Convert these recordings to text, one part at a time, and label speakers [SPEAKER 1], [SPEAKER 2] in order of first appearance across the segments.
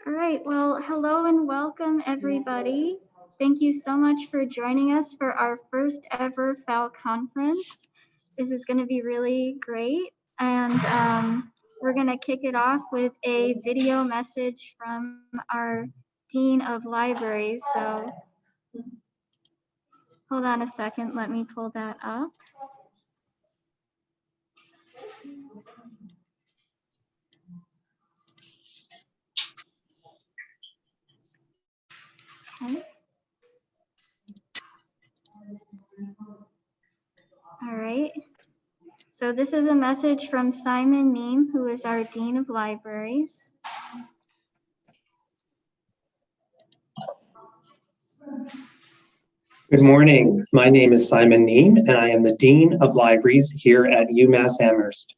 [SPEAKER 1] All right, well, hello and welcome everybody. Thank you so much for joining us for our first ever FalConference. This is going to be really great, and we're going to kick it off with a video message from our Dean of Libraries. So hold on a second, let me pull that up. Okay. All right. So this is a message from Simon Neem, who is our Dean of Libraries.
[SPEAKER 2] Good morning. My name is Simon Neem, and I am the Dean of Libraries here at UMass Amherst.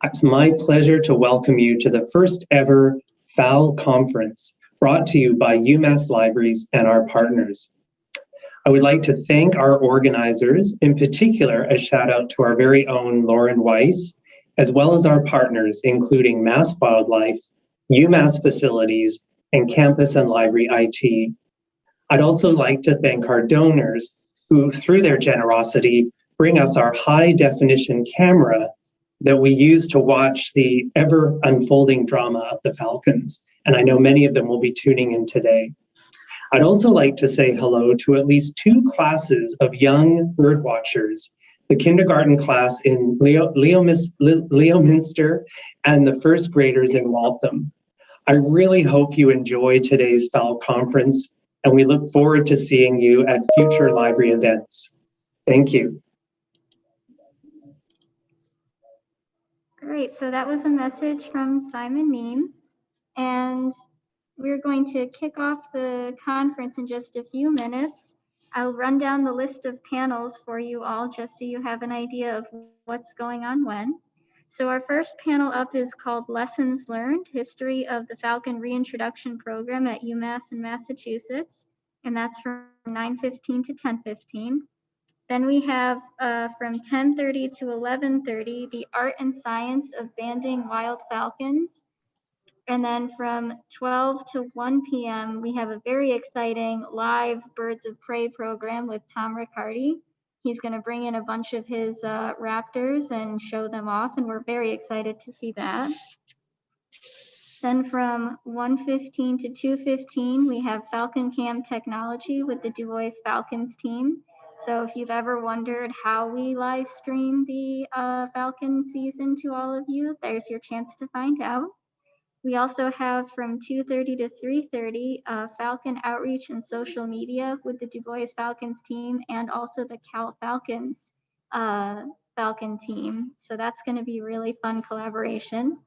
[SPEAKER 2] It's my pleasure to welcome you to the first ever FalConference, brought to you by UMass Libraries and our partners. I would like to thank our organizers, in particular a shout out to our very own Lauren Weiss, as well as our partners, including Mass Wildlife, UMass Facilities, and Campus and Library IT. I'd also like to thank our donors who, through their generosity, bring us our high-definition camera that we use to watch the ever-unfolding drama of the falcons, and I know many of them will be tuning in today. I'd also like to say hello to at least 2 classes of young bird watchers, the kindergarten class in Leominster and the first graders in Waltham. I really hope you enjoy today's FalConference, and we look forward to seeing you at future library events. Thank you.
[SPEAKER 1] Great, so that was a message from Simon Neem, and we're going to kick off the conference in just a few minutes. I'll run down the list of panels for you all just so you have an idea of what's going on when. So our first panel up is called Lessons Learned, History of the Falcon Reintroduction Program at UMass in Massachusetts, and that's from 9:15 to 10:15. Then we have from 10:30 to 11:30, the art and science of banding wild falcons. And then from 12 to 1 p.m., we have a very exciting live Birds of Prey program with Tom Riccardi. He's going to bring in a bunch of his raptors and show them off, and we're very excited to see that. Then from 1:15 to 2:15, we have Falcon Cam technology with the Du Bois Falcons team. So if you've ever wondered how we live stream the Falcon season to all of you, there's your chance to find out. We also have from 2:30 to 3:30 Falcon outreach and social media with the Du Bois Falcons team and also the Cal Falcons Falcon team. So that's going to be really fun collaboration.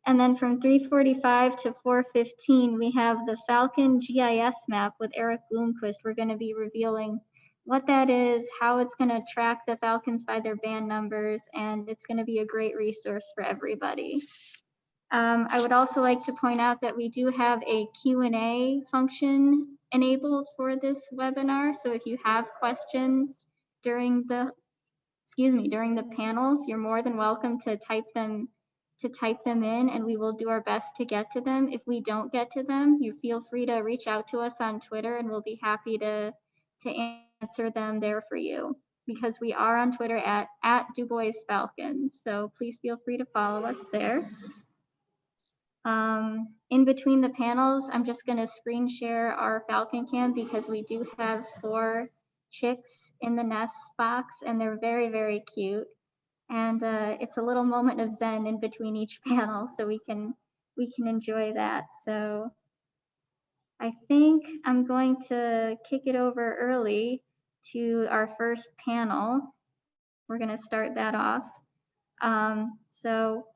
[SPEAKER 1] And then from 3:45 to 4:15, we have the Falcon GIS map with Eric Bloomquist. We're going to be revealing what that is, how it's going to track the falcons by their band numbers, and it's going to be a great resource for everybody. I would also like to point out that we do have a Q&A function enabled for this webinar. So if you have questions during the panels, you're more than welcome to type them in, and we will do our best to get to them. If we don't get to them, you feel free to reach out to us on Twitter, and we'll be happy to answer them there for you, because we are on Twitter at Du Bois Falcons. So please feel free to follow us there. In between the panels, I'm just going to screen share our Falcon Cam because we do have 4 chicks in the nest box, and they're very, very cute. And it's a little moment of zen in between each panel, so we can enjoy that. So I think I'm going to kick it over early to our first panel. We're going to start that off. So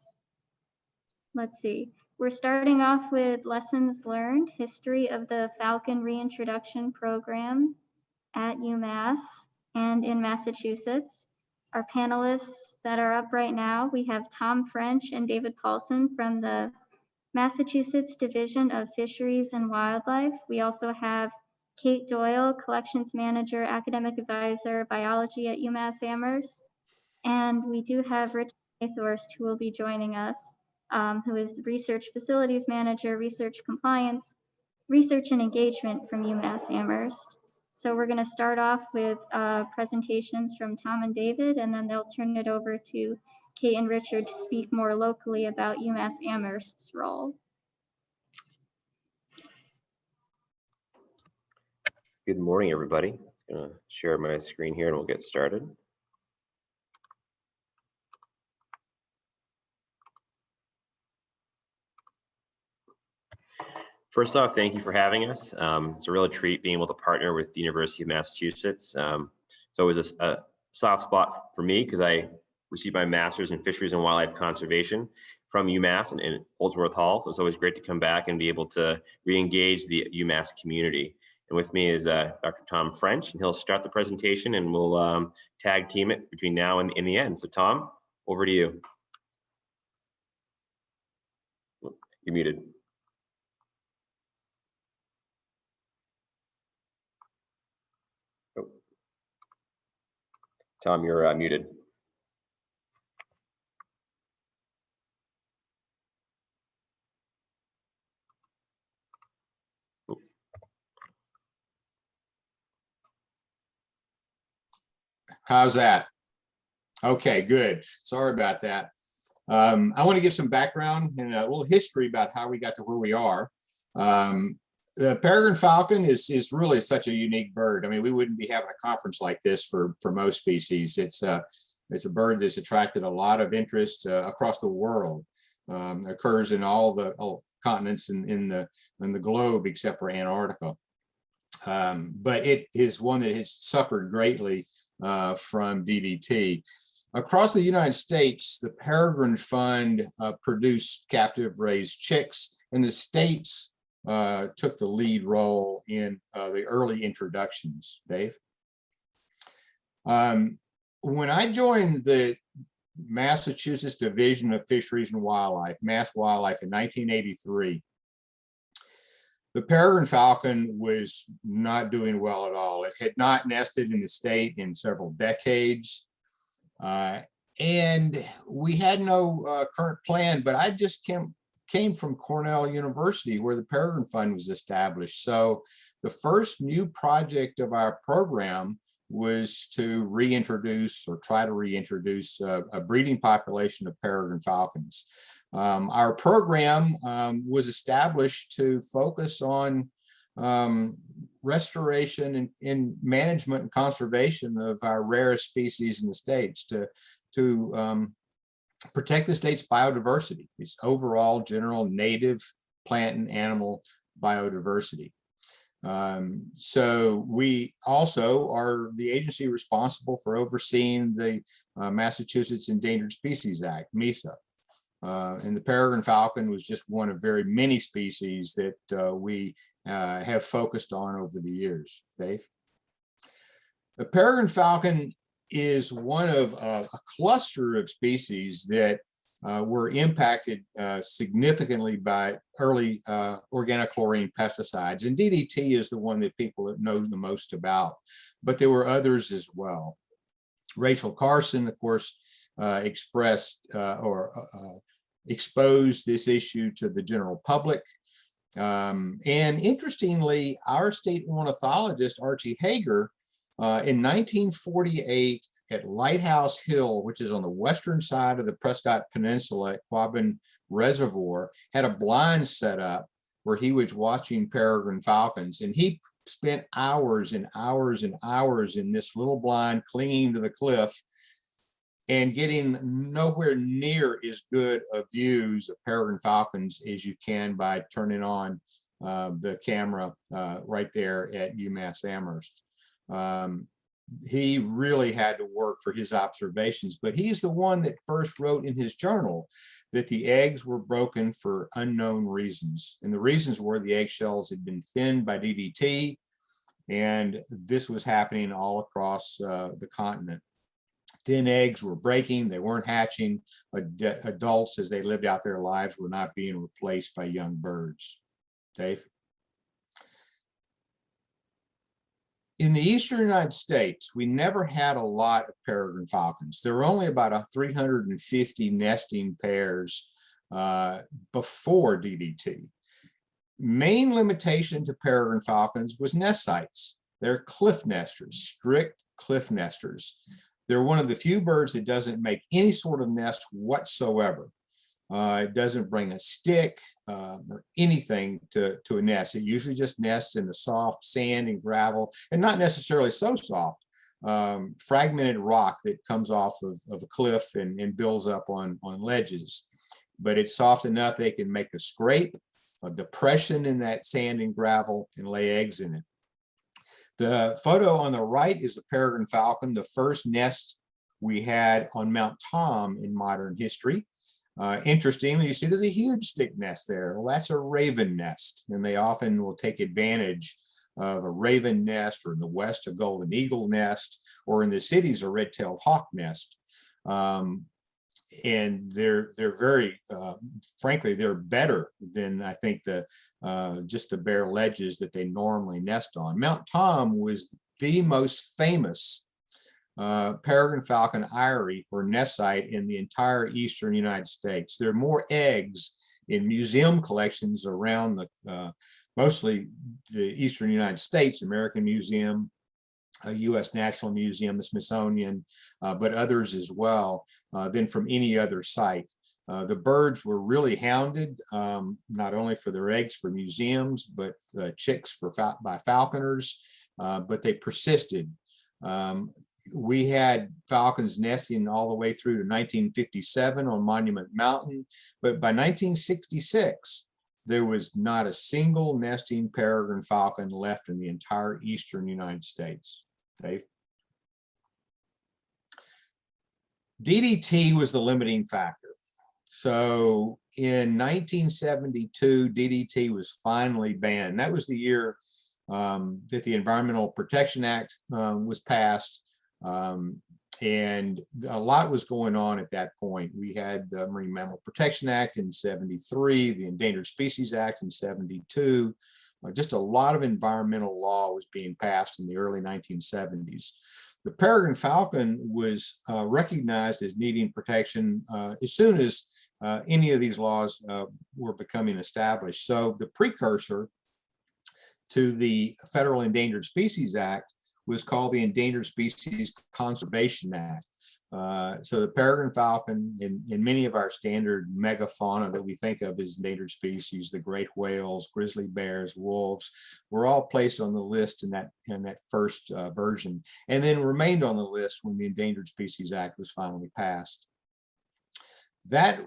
[SPEAKER 1] let's see. We're starting off with Lessons Learned, History of the Falcon Reintroduction Program at UMass and in Massachusetts. Our panelists that are up right now, we have Tom French and David Paulson from the Massachusetts Division of Fisheries and Wildlife. We also have Kate Doyle, Collections Manager, Academic Advisor, Biology at UMass Amherst. And we do have Rich Nathhorst who will be joining us. who is the Research Facilities Manager, Research Compliance, Research and Engagement from UMass Amherst. So we're going to start off with presentations from Tom and David, and then they'll turn it over to Kate and Richard to speak more locally about UMass Amherst's role.
[SPEAKER 3] Good morning, everybody. I'm going to share my screen here and we'll get started. First off, thank you for having us. It's a real treat being able to partner with the University of Massachusetts. It's always a soft spot for me because I received my master's in Fisheries and Wildlife Conservation from UMass and Holdsworth Hall. So it's always great to come back and be able to re-engage the UMass community. And with me is Dr. Tom French, and he'll start the presentation and we'll tag team it between now and in the end. So Tom, over to you. You're muted. Tom, you're muted.
[SPEAKER 4] How's that? Okay, good. Sorry about that. I want to give some background and a little history about how we got to where we are. The peregrine falcon is really such a unique bird. I mean, we wouldn't be having a conference like this for most species. It's a bird that's attracted a lot of interest across the world. Occurs in all the continents in the globe except for Antarctica. But it is one that has suffered greatly from DDT. Across the United States, the Peregrine Fund produced captive raised chicks, and the states took the lead role in the early introductions. Dave? When I joined the Massachusetts Division of Fisheries and Wildlife, Mass Wildlife, in 1983, the peregrine falcon was not doing well at all. It had not nested in the state in several decades. And we had no current plan, but I just came from Cornell University where the Peregrine Fund was established. So the first new project of our program was to reintroduce or try to reintroduce a breeding population of peregrine falcons. Our program was established to focus on restoration and management and conservation of our rarest species in the states to protect the state's biodiversity, its overall general native plant and animal biodiversity. So we also are the agency responsible for overseeing the Massachusetts Endangered Species Act, MESA. And the peregrine falcon was just one of very many species that we have focused on over the years. Dave? The peregrine falcon is one of a cluster of species that were impacted significantly by early organochlorine pesticides. And DDT is the one that people know the most about, but there were others as well. Rachel Carson, of course, exposed this issue to the general public. And interestingly, our state ornithologist, Archie Hager, in 1948 at Lighthouse Hill, which is on the western side of the Prescott Peninsula at Quabbin Reservoir, had a blind set up where he was watching peregrine falcons. And he spent hours and hours and hours in this little blind clinging to the cliff and getting nowhere near as good of views of peregrine falcons as you can by turning on the camera right there at UMass Amherst. He really had to work for his observations, but he's the one that first wrote in his journal that the eggs were broken for unknown reasons. And the reasons were the eggshells had been thinned by DDT, and this was happening all across the continent. Thin eggs were breaking, they weren't hatching. Adults, as they lived out their lives, were not being replaced by young birds. Dave? In the eastern United States, we never had a lot of peregrine falcons. There were only about 350 nesting pairs before DDT. Main limitation to peregrine falcons was nest sites. They're cliff nesters, strict cliff nesters. They're one of the few birds that doesn't make any sort of nest whatsoever. It doesn't bring a stick or anything to a nest. It usually just nests in the soft sand and gravel, and not necessarily so soft, fragmented rock that comes off of a cliff and builds up on ledges. But it's soft enough they can make a scrape, a depression in that sand and gravel, and lay eggs in it. The photo on the right is the peregrine falcon, the first nest we had on Mount Tom in modern history. Interestingly, you see there's a huge stick nest there. Well, that's a raven nest, and they often will take advantage of a raven nest, or in the West, a golden eagle nest, or in the cities, a red-tailed hawk nest. And they're very, frankly, they're better than I think just the bare ledges that they normally nest on. Mount Tom was the most famous peregrine falcon eyrie or nest site in the entire eastern United States. There are more eggs in museum collections around mostly the eastern United States, American Museum, U.S. National Museum, the Smithsonian, but others as well, than from any other site. The birds were really hounded, not only for their eggs for museums, but chicks by falconers, but they persisted. We had falcons nesting all the way through to 1957 on Monument Mountain, but by 1966, there was not a single nesting peregrine falcon left in the entire eastern United States. Dave? DDT was the limiting factor. So in 1972, DDT was finally banned. That was the year that the Environmental Protection Act was passed. And a lot was going on at that point. We had the Marine Mammal Protection Act in 73, the Endangered Species Act in 72. Just a lot of environmental law was being passed in the early 1970s. The peregrine falcon was recognized as needing protection as soon as any of these laws were becoming established. So the precursor to the Federal Endangered Species Act was called the Endangered Species Conservation Act. So the peregrine falcon in many of our standard megafauna that we think of as endangered species, the great whales, grizzly bears, wolves, were all placed on the list in that first version, and then remained on the list when the Endangered Species Act was finally passed. That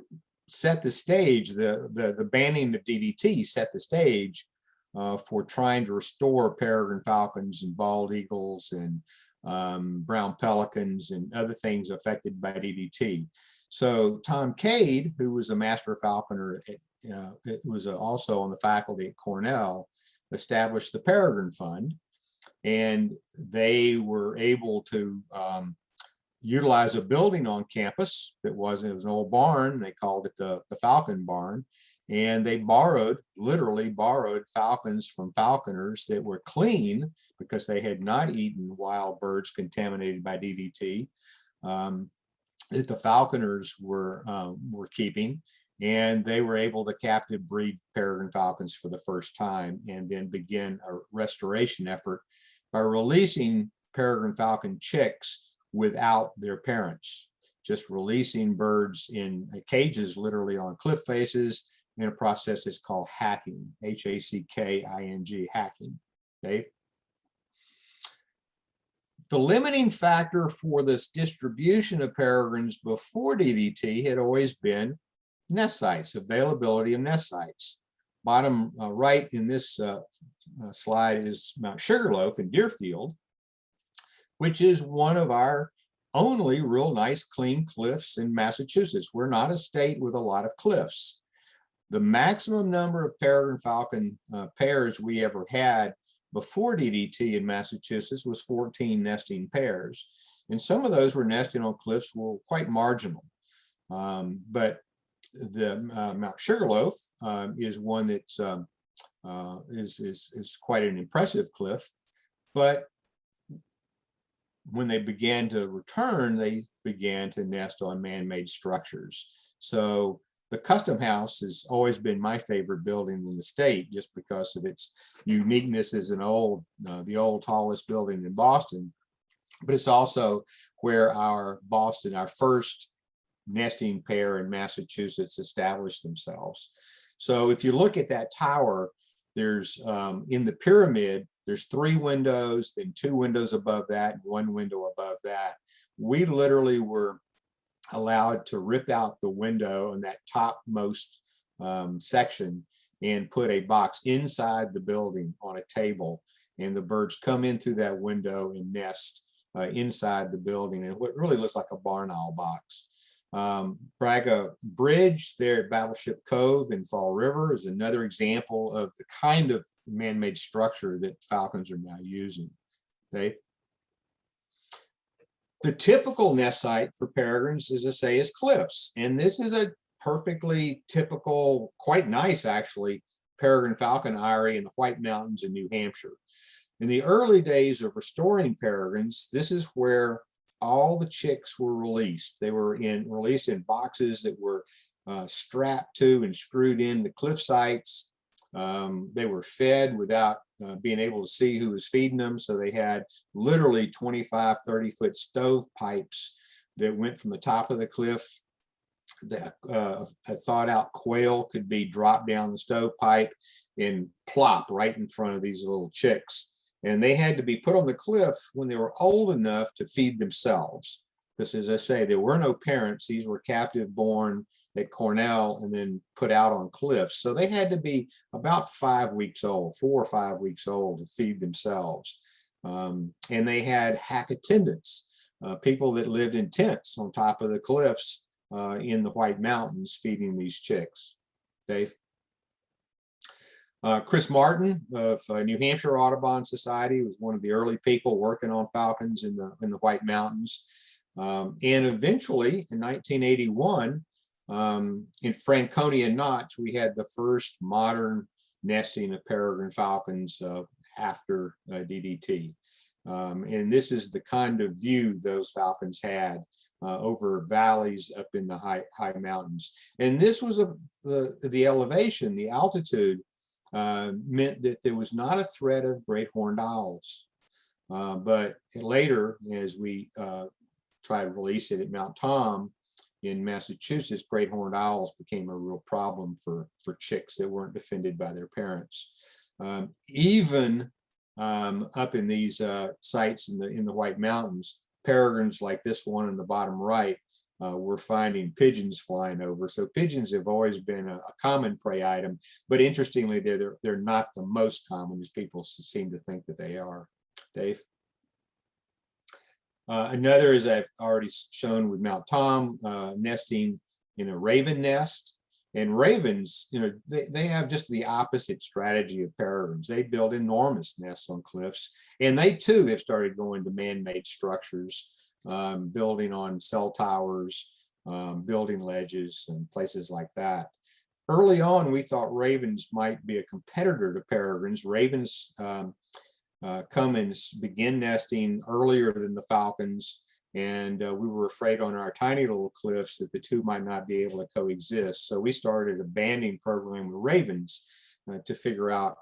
[SPEAKER 4] set the stage, the banning of DDT set the stage for trying to restore peregrine falcons and bald eagles and brown pelicans and other things affected by DDT. So Tom Cade, who was a master falconer, was also on the faculty at Cornell, established the Peregrine Fund, and they were able to utilize a building on campus it was an old barn. They called it the Falcon Barn. And they literally borrowed falcons from falconers that were clean because they had not eaten wild birds contaminated by DDT that the falconers were keeping. And they were able to captive breed peregrine falcons for the first time, and then begin a restoration effort by releasing peregrine falcon chicks without their parents, just releasing birds in cages literally on cliff faces, in a process that's called hacking, H-A-C-K-I-N-G, hacking. Dave? The limiting factor for this distribution of peregrines before DDT had always been nest sites, availability of nest sites. Bottom right in this slide is Mount Sugarloaf in Deerfield, which is one of our only real nice clean cliffs in Massachusetts. We're not a state with a lot of cliffs. The maximum number of peregrine falcon pairs we ever had before DDT in Massachusetts was 14 nesting pairs. And some of those were nesting on cliffs were quite marginal. But the Mount Sugarloaf is one that's is quite an impressive cliff. But when they began to return, they began to nest on man-made structures. So The Custom House has always been my favorite building in the state, just because of its uniqueness as the old tallest building in Boston. But it's also where our first nesting pair in Massachusetts established themselves. So if you look at that tower, there's in the pyramid, there's 3 windows, then 2 windows above that, and 1 window above that. We literally were allowed to rip out the window in that topmost section and put a box inside the building on a table, and the birds come in through that window and nest inside the building in what really looks like a barn owl box. Braga Bridge there at Battleship Cove in Fall River is another example of the kind of man-made structure that falcons are now using. The typical nest site for peregrines, as I say, is cliffs. And this is a perfectly typical, quite nice actually, peregrine falcon eyrie in the White Mountains in New Hampshire. In the early days of restoring peregrines, this is where all the chicks were released. They were released in boxes that were strapped to and screwed in the cliff sites. They were fed without being able to see who was feeding them. So they had literally 25, 30-foot stove pipes that went from the top of the cliff. That a thawed out quail could be dropped down the stovepipe and plop right in front of these little chicks. And they had to be put on the cliff when they were old enough to feed themselves. Because as I say, there were no parents. These were captive born at Cornell and then put out on cliffs. So they had to be about 5 weeks old, 4 or 5 weeks old to feed themselves. And they had hack attendants, people that lived in tents on top of the cliffs in the White Mountains feeding these chicks. Dave? Chris Martin of New Hampshire Audubon Society was one of the early people working on falcons in the White Mountains. And eventually in 1981, in Franconia Notch, we had the first modern nesting of peregrine falcons after DDT. And this is the kind of view those falcons had over valleys up in the high mountains. And this was the elevation, the altitude, meant that there was not a threat of great horned owls. But later, as we tried to release it at Mount Tom in Massachusetts, great horned owls became a real problem for chicks that weren't defended by their parents. Even up in these sites in the White Mountains, peregrines like this one in the bottom right, we're finding pigeons flying over. So pigeons have always been a common prey item, but interestingly, they're not the most common as people seem to think that they are. Dave? Another, as I've already shown with Mount Tom, nesting in a raven nest. And ravens, they have just the opposite strategy of peregrines. They build enormous nests on cliffs, and they too have started going to man-made structures, building on cell towers, building ledges and places like that. Early on, we thought ravens might be a competitor to peregrines. Ravens come and begin nesting earlier than the falcons, and we were afraid on our tiny little cliffs that the two might not be able to coexist. So we started a banding program with ravens to figure out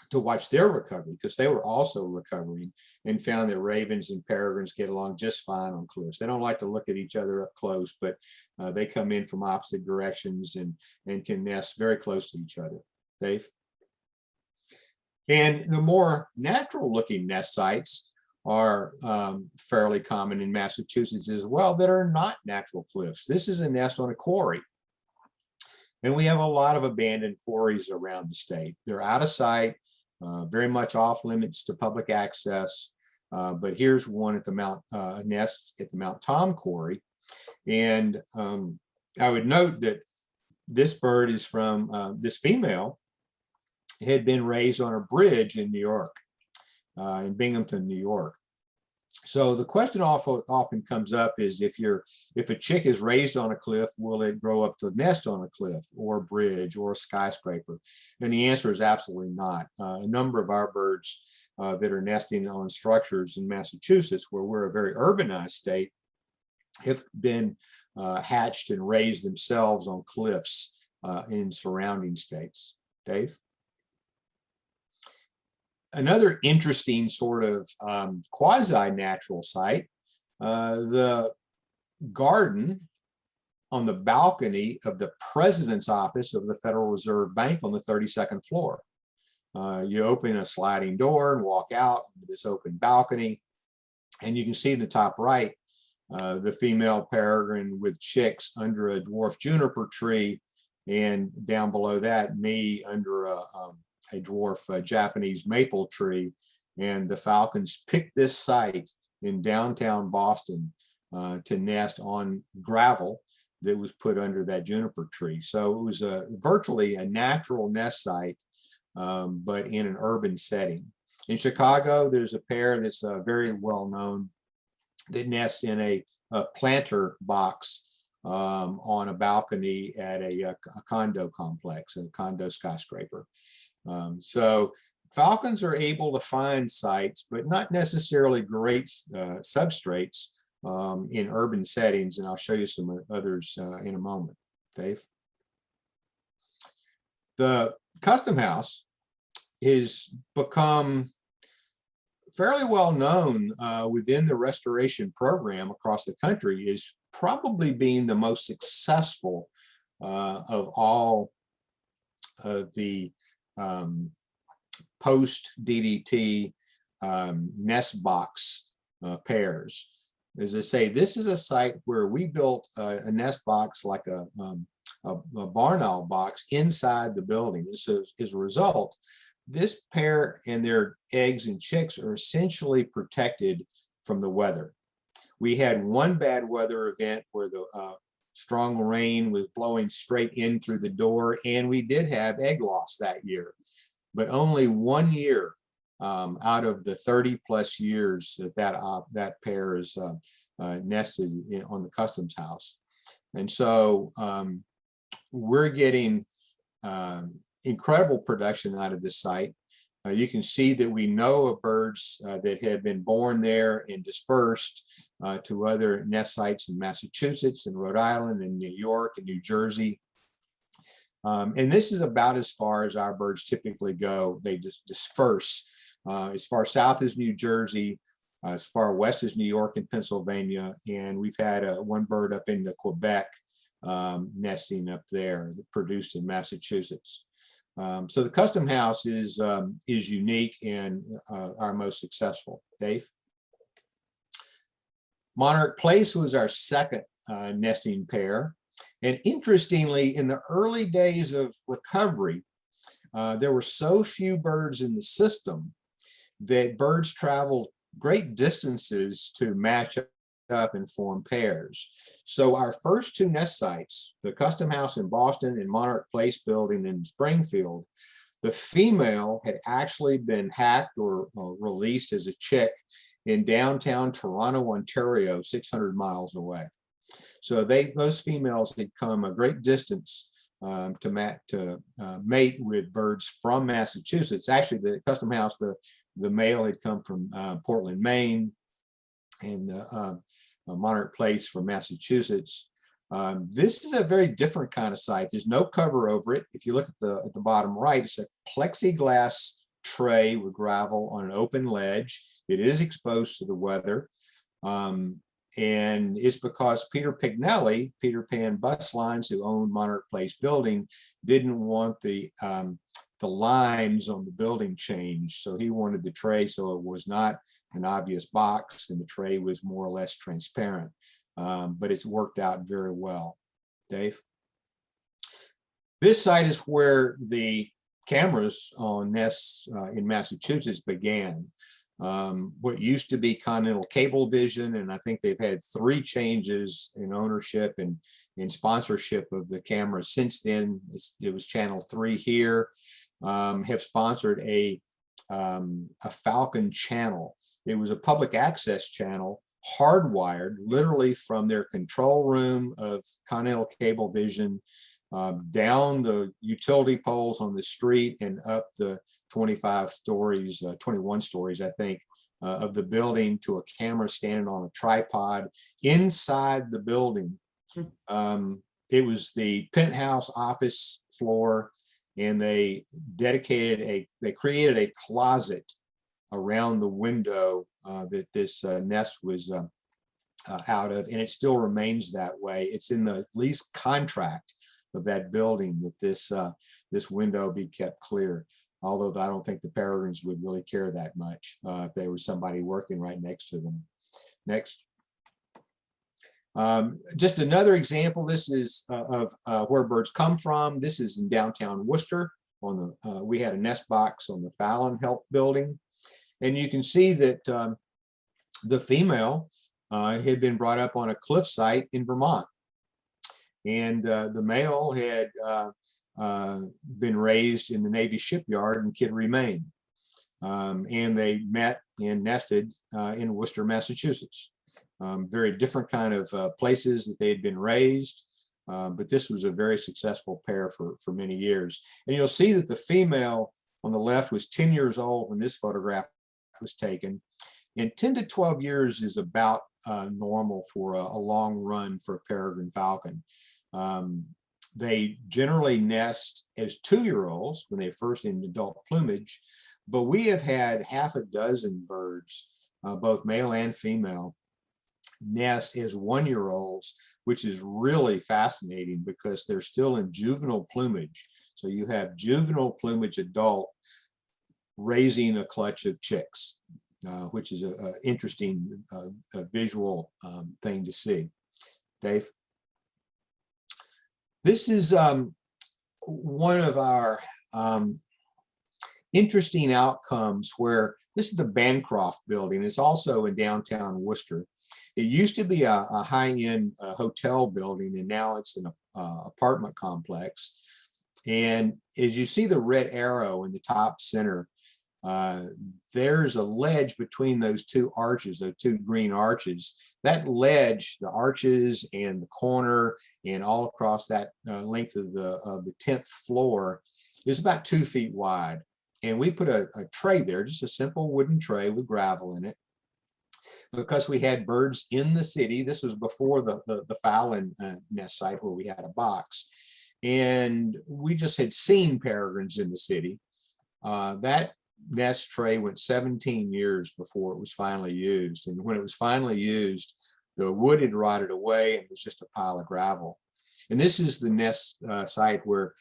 [SPEAKER 4] to watch their recovery, because they were also recovering, and found that ravens and peregrines get along just fine on cliffs. They don't like to look at each other up close, but they come in from opposite directions and can nest very close to each other. Dave? And the more natural looking nest sites are fairly common in Massachusetts as well, that are not natural cliffs. This is a nest on a quarry. And we have a lot of abandoned quarries around the state. They're out of sight, very much off limits to public access. But here's one at the nest at the Mount Tom quarry. And I would note that this bird is from, this female had been raised on a bridge in New York, in Binghamton, New York. So the question often comes up is, if a chick is raised on a cliff, will it grow up to nest on a cliff or a bridge or a skyscraper? And the answer is absolutely not. A number of our birds that are nesting on structures in Massachusetts, where we're a very urbanized state, have been hatched and raised themselves on cliffs in surrounding states. Dave? Another interesting sort of quasi-natural site, the garden on the balcony of the president's office of the Federal Reserve Bank on the 32nd floor. You open a sliding door and walk out to this open balcony, and you can see in the top right the female peregrine with chicks under a dwarf juniper tree, and down below that, me under a dwarf Japanese maple tree. And the falcons picked this site in downtown Boston to nest on gravel that was put under that juniper tree. So it was virtually a natural nest site, but in an urban setting. In Chicago, there's a pair that's very well known that nests in a planter box on a balcony at a condo complex, a condo skyscraper. So falcons are able to find sites, but not necessarily great substrates in urban settings, and I'll show you some others in a moment. Dave? The Custom House has become fairly well known within the restoration program across the country, is probably being the most successful of all of the post-DDT nest box pairs. As I say, this is a site where we built a nest box like a barn owl box inside the building. So as a result, this pair and their eggs and chicks are essentially protected from the weather. We had one bad weather event where the strong rain was blowing straight in through the door, and we did have egg loss that year. But only 1 year out of the 30 plus years that pair is nested on the Customs House. And so we're getting incredible production out of this site. You can see that we know of birds that have been born there and dispersed to other nest sites in Massachusetts and Rhode Island and New York and New Jersey. And this is about as far as our birds typically go. They just disperse as far south as New Jersey, as far west as New York and Pennsylvania. And we've had one bird up into Quebec nesting up there that produced in Massachusetts. So the Custom House is unique and our most successful. Dave? Monarch Place was our second nesting pair. And interestingly, in the early days of recovery, there were so few birds in the system that birds traveled great distances to match up and form pairs. So our first two nest sites, the Custom House in Boston and Monarch Place building in Springfield, the female had actually been hacked or released as a chick in downtown Toronto, Ontario, 600 miles away. So those females had come a great distance to mate with birds from Massachusetts. Actually, the Custom House, the male had come from Portland, Maine, and Monarch Place from Massachusetts. This is a very different kind of site. There's no cover over it. If you look at the bottom right, it's a plexiglass tray with gravel on an open ledge. It is exposed to the weather. And it's because Peter Pignelli, Peter Pan Bus Lines, who owned Monarch Place building, didn't want the lines on the building changed. So he wanted the tray so it was not an obvious box, and the tray was more or less transparent. But it's worked out very well. Dave? This site is where the cameras on nests in Massachusetts began. What used to be Continental Cablevision, and I think they've had 3 changes in ownership and in sponsorship of the cameras since then. It was Channel 3 here, have sponsored a Falcon channel. It was a public access channel, hardwired literally from their control room of Continental Cablevision down the utility poles on the street and up the 21 stories, I think, of the building to a camera standing on a tripod inside the building It was the penthouse office floor, and they created a closet around the window that this nest was out of, and it still remains that way. It's in the lease contract of that building that this window be kept clear. Although I don't think the peregrines would really care that much if there was somebody working right next to them. Next. Just another example. This is of where birds come from. This is in downtown Worcester. We had a nest box on the Fallon Health Building, and you can see that the female had been brought up on a cliff site in Vermont, and the male had been raised in the Navy shipyard in Kittery, Maine, and they met and nested in Worcester, Massachusetts. Very different kind of places that they had been raised, but this was a very successful pair for many years. And you'll see that the female on the left was 10 years old when this photograph was taken, and 10 to 12 years is about normal for a long run for a peregrine falcon. They generally nest as 2-year-olds when they're first in adult plumage, but we have had half a dozen birds, both male and female, nest as 1-year-olds, which is really fascinating because they're still in juvenile plumage. So you have juvenile plumage adult raising a clutch of chicks, which is an interesting visual thing to see. Dave? This is one of our interesting outcomes where this is the Bancroft Building. It's also in downtown Worcester. It used to be a high-end hotel building, and now it's an apartment complex. And as you see the red arrow in the top center, there's a ledge between those two arches, those two green arches. That ledge, the arches and the corner and all across that length of the 10th floor is about 2 feet wide. And we put a tray there, just a simple wooden tray with gravel in it, because we had birds in the city. This was before the Fallon nest site where we had a box. And we just had seen peregrines in the city. That nest tray went 17 years before it was finally used. And when it was finally used, the wood had rotted away and it was just a pile of gravel. And this is the nest site where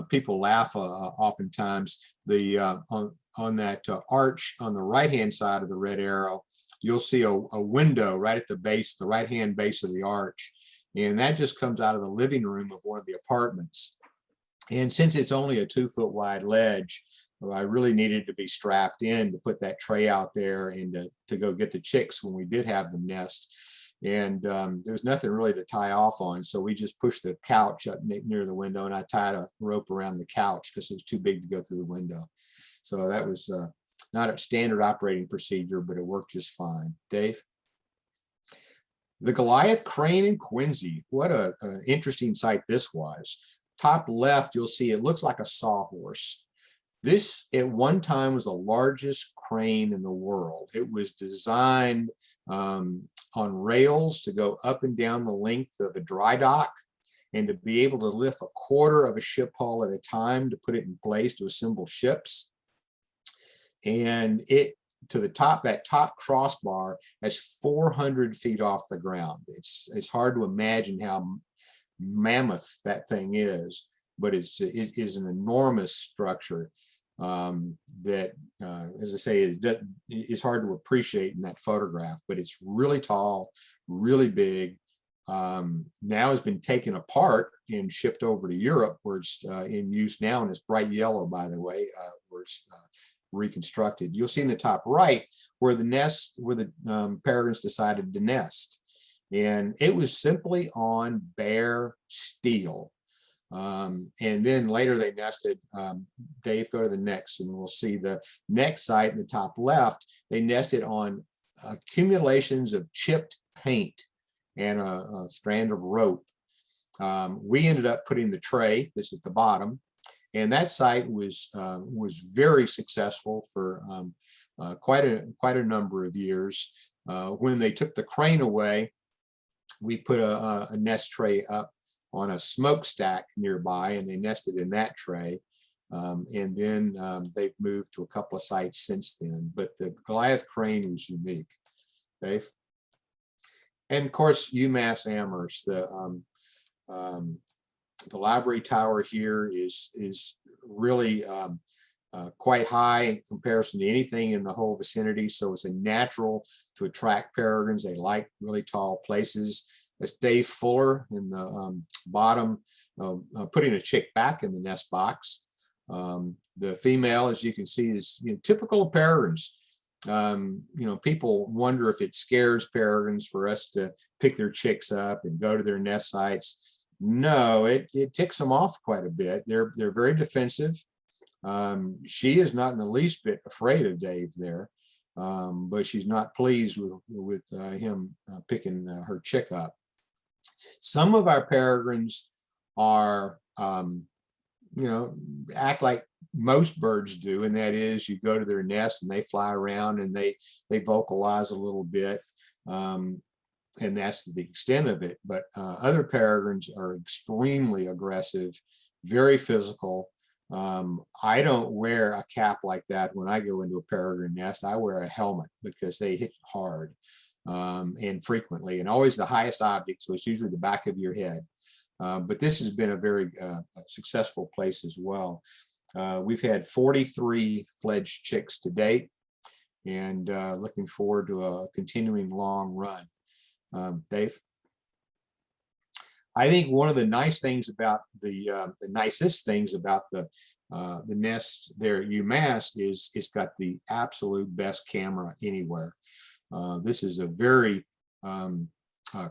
[SPEAKER 4] people laugh oftentimes. On that arch on the right-hand side of the red arrow, you'll see a window right at the base, the right-hand base of the arch. And that just comes out of the living room of one of the apartments. And since it's only a 2-foot wide ledge, I really needed to be strapped in to put that tray out there and to go get the chicks when we did have them nest. And there's nothing really to tie off on. So we just pushed the couch up near the window, and I tied a rope around the couch because it was too big to go through the window. So that was not a standard operating procedure, but it worked just fine. Dave? The Goliath Crane in Quincy. What a interesting site this was. Top left, you'll see it looks like a sawhorse. This at one time was the largest crane in the world. It was designed on rails to go up and down the length of a dry dock and to be able to lift 1/4 of a ship hull at a time to put it in place to assemble ships. And it to the top, that top crossbar is 400 feet off the ground. It's hard to imagine how mammoth that thing is, but it is an enormous structure that, as I say, is hard to appreciate in that photograph, but it's really tall, really big. Now has been taken apart and shipped over to Europe, where it's in use now, and it's bright yellow, by the way, where it's reconstructed. You'll see in the top right where the peregrines decided to nest, and it was simply on bare steel. And then later they nested. Dave, go to the next, and we'll see the next site in the top left. They nested on accumulations of chipped paint and a strand of rope. We ended up putting the tray, this at the bottom, and that site was very successful for quite a number of years. When they took the crane away, we put a nest tray up on a smokestack nearby, and they nested in that tray. And then they've moved to a couple of sites since then. But the Goliath Crane was unique. Dave? And of course, UMass Amherst, the library tower here is really quite high in comparison to anything in the whole vicinity. So it's a natural to attract peregrines. They like really tall places. That's Dave Fuller in the bottom, putting a chick back in the nest box. The female, as you can see, is typical of peregrines. People wonder if it scares peregrines for us to pick their chicks up and go to their nest sites. No, it ticks them off quite a bit. They're very defensive. She is not in the least bit afraid of Dave there, but she's not pleased with him picking her chick up. Some of our peregrines are, act like most birds do, and that is you go to their nest and they fly around and they vocalize a little bit, and that's the extent of it. But other peregrines are extremely aggressive, very physical. I don't wear a cap like that when I go into a peregrine nest. I wear a helmet because they hit hard and frequently, and always the highest object, so it's usually the back of your head. But this has been a very successful place as well. We've had 43 fledged chicks to date, and looking forward to a continuing long run. Dave? I think one of the nice things about the nicest things about the nest there at UMass is it's got the absolute best camera anywhere. This is a very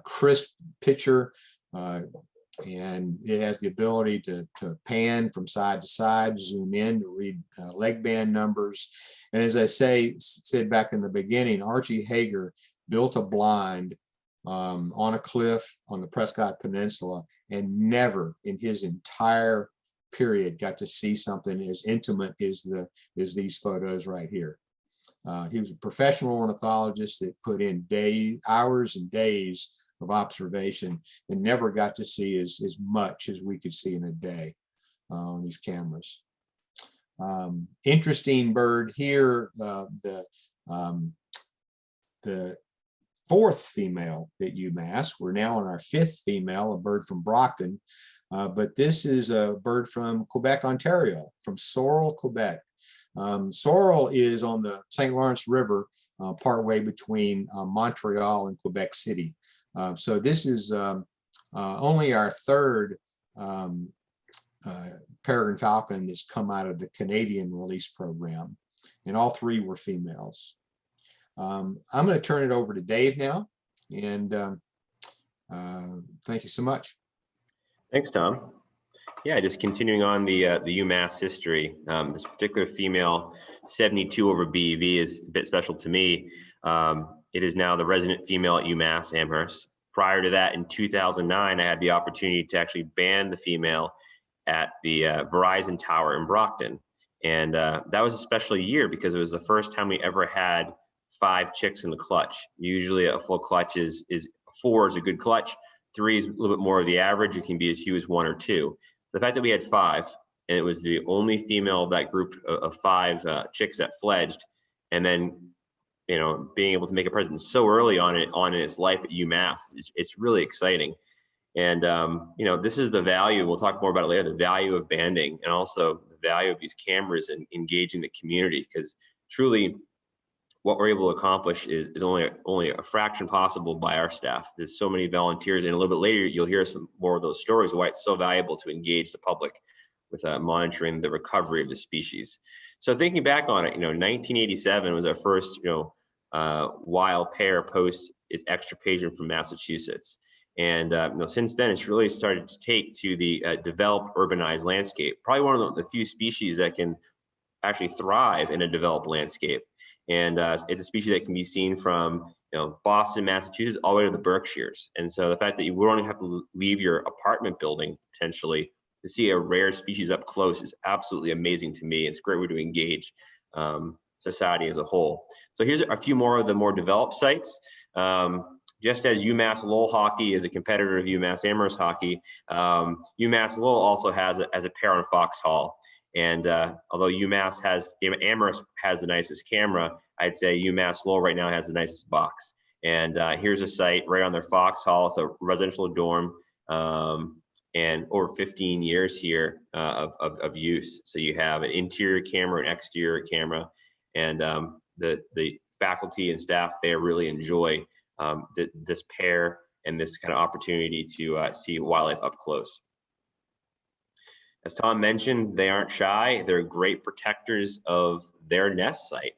[SPEAKER 4] crisp picture, and it has the ability to pan from side to side, zoom in to read leg band numbers. And as I said back in the beginning, Archie Hager built a blind on a cliff on the Prescott Peninsula, and never in his entire period got to see something as intimate as these photos right here. He was a professional ornithologist that put in hours and days of observation, and never got to see as much as we could see in a day on these cameras. Interesting bird here, the fourth female at UMass. We're now on our fifth female, a bird from Brockton, but this is a bird from Quebec, Ontario, from Sorel, Quebec. Sorel is on the St. Lawrence River, partway between Montreal and Quebec City. So this is only our third peregrine falcon that's come out of the Canadian release program, and all three were females. I'm going to turn it over to Dave now, and thank you so much.
[SPEAKER 3] Thanks, Tom. Yeah, just continuing on the UMass history. This particular female 72 over BEV is a bit special to me. It is now the resident female at UMass Amherst. Prior to that, in 2009, I had the opportunity to actually band the female at the Verizon Tower in Brockton. And that was a special year because it was the first time we ever had 5 chicks in the clutch. Usually a full clutch is 4 is a good clutch. 3 is a little bit more of the average. It can be as few as 1 or 2. The fact that we had 5, and it was the only female of that group of 5 chicks that fledged, and then being able to make a presence so early on in its life at UMass, it's really exciting. And this is the value. We'll talk more about it later. The value of banding, and also the value of these cameras and engaging the community, because truly, what we're able to accomplish is only a fraction possible by our staff. There's so many volunteers, and a little bit later you'll hear some more of those stories of why it's so valuable to engage the public with monitoring the recovery of the species. So thinking back on it, 1987 was our first wild pair post its extirpation from Massachusetts, and since then it's really started to take to the developed urbanized landscape. Probably one of the few species that can actually thrive in a developed landscape. And it's a species that can be seen from Boston, Massachusetts, all the way to the Berkshires. And so the fact that you won't have to leave your apartment building potentially to see a rare species up close is absolutely amazing to me. It's a great way to engage society as a whole. So here's a few more of the more developed sites. just as UMass Lowell hockey is a competitor of UMass Amherst hockey, UMass Lowell also has a pair on Foxhall. And although Amherst has the nicest camera, I'd say UMass Lowell right now has the nicest box. And here's a site right on their Foxhall. It's a residential dorm, and over 15 years here of use. So you have an interior camera, an exterior camera, and the faculty and staff there really enjoy this pair and this kind of opportunity to see wildlife up close. As Tom mentioned, they aren't shy. They're great protectors of their nest site.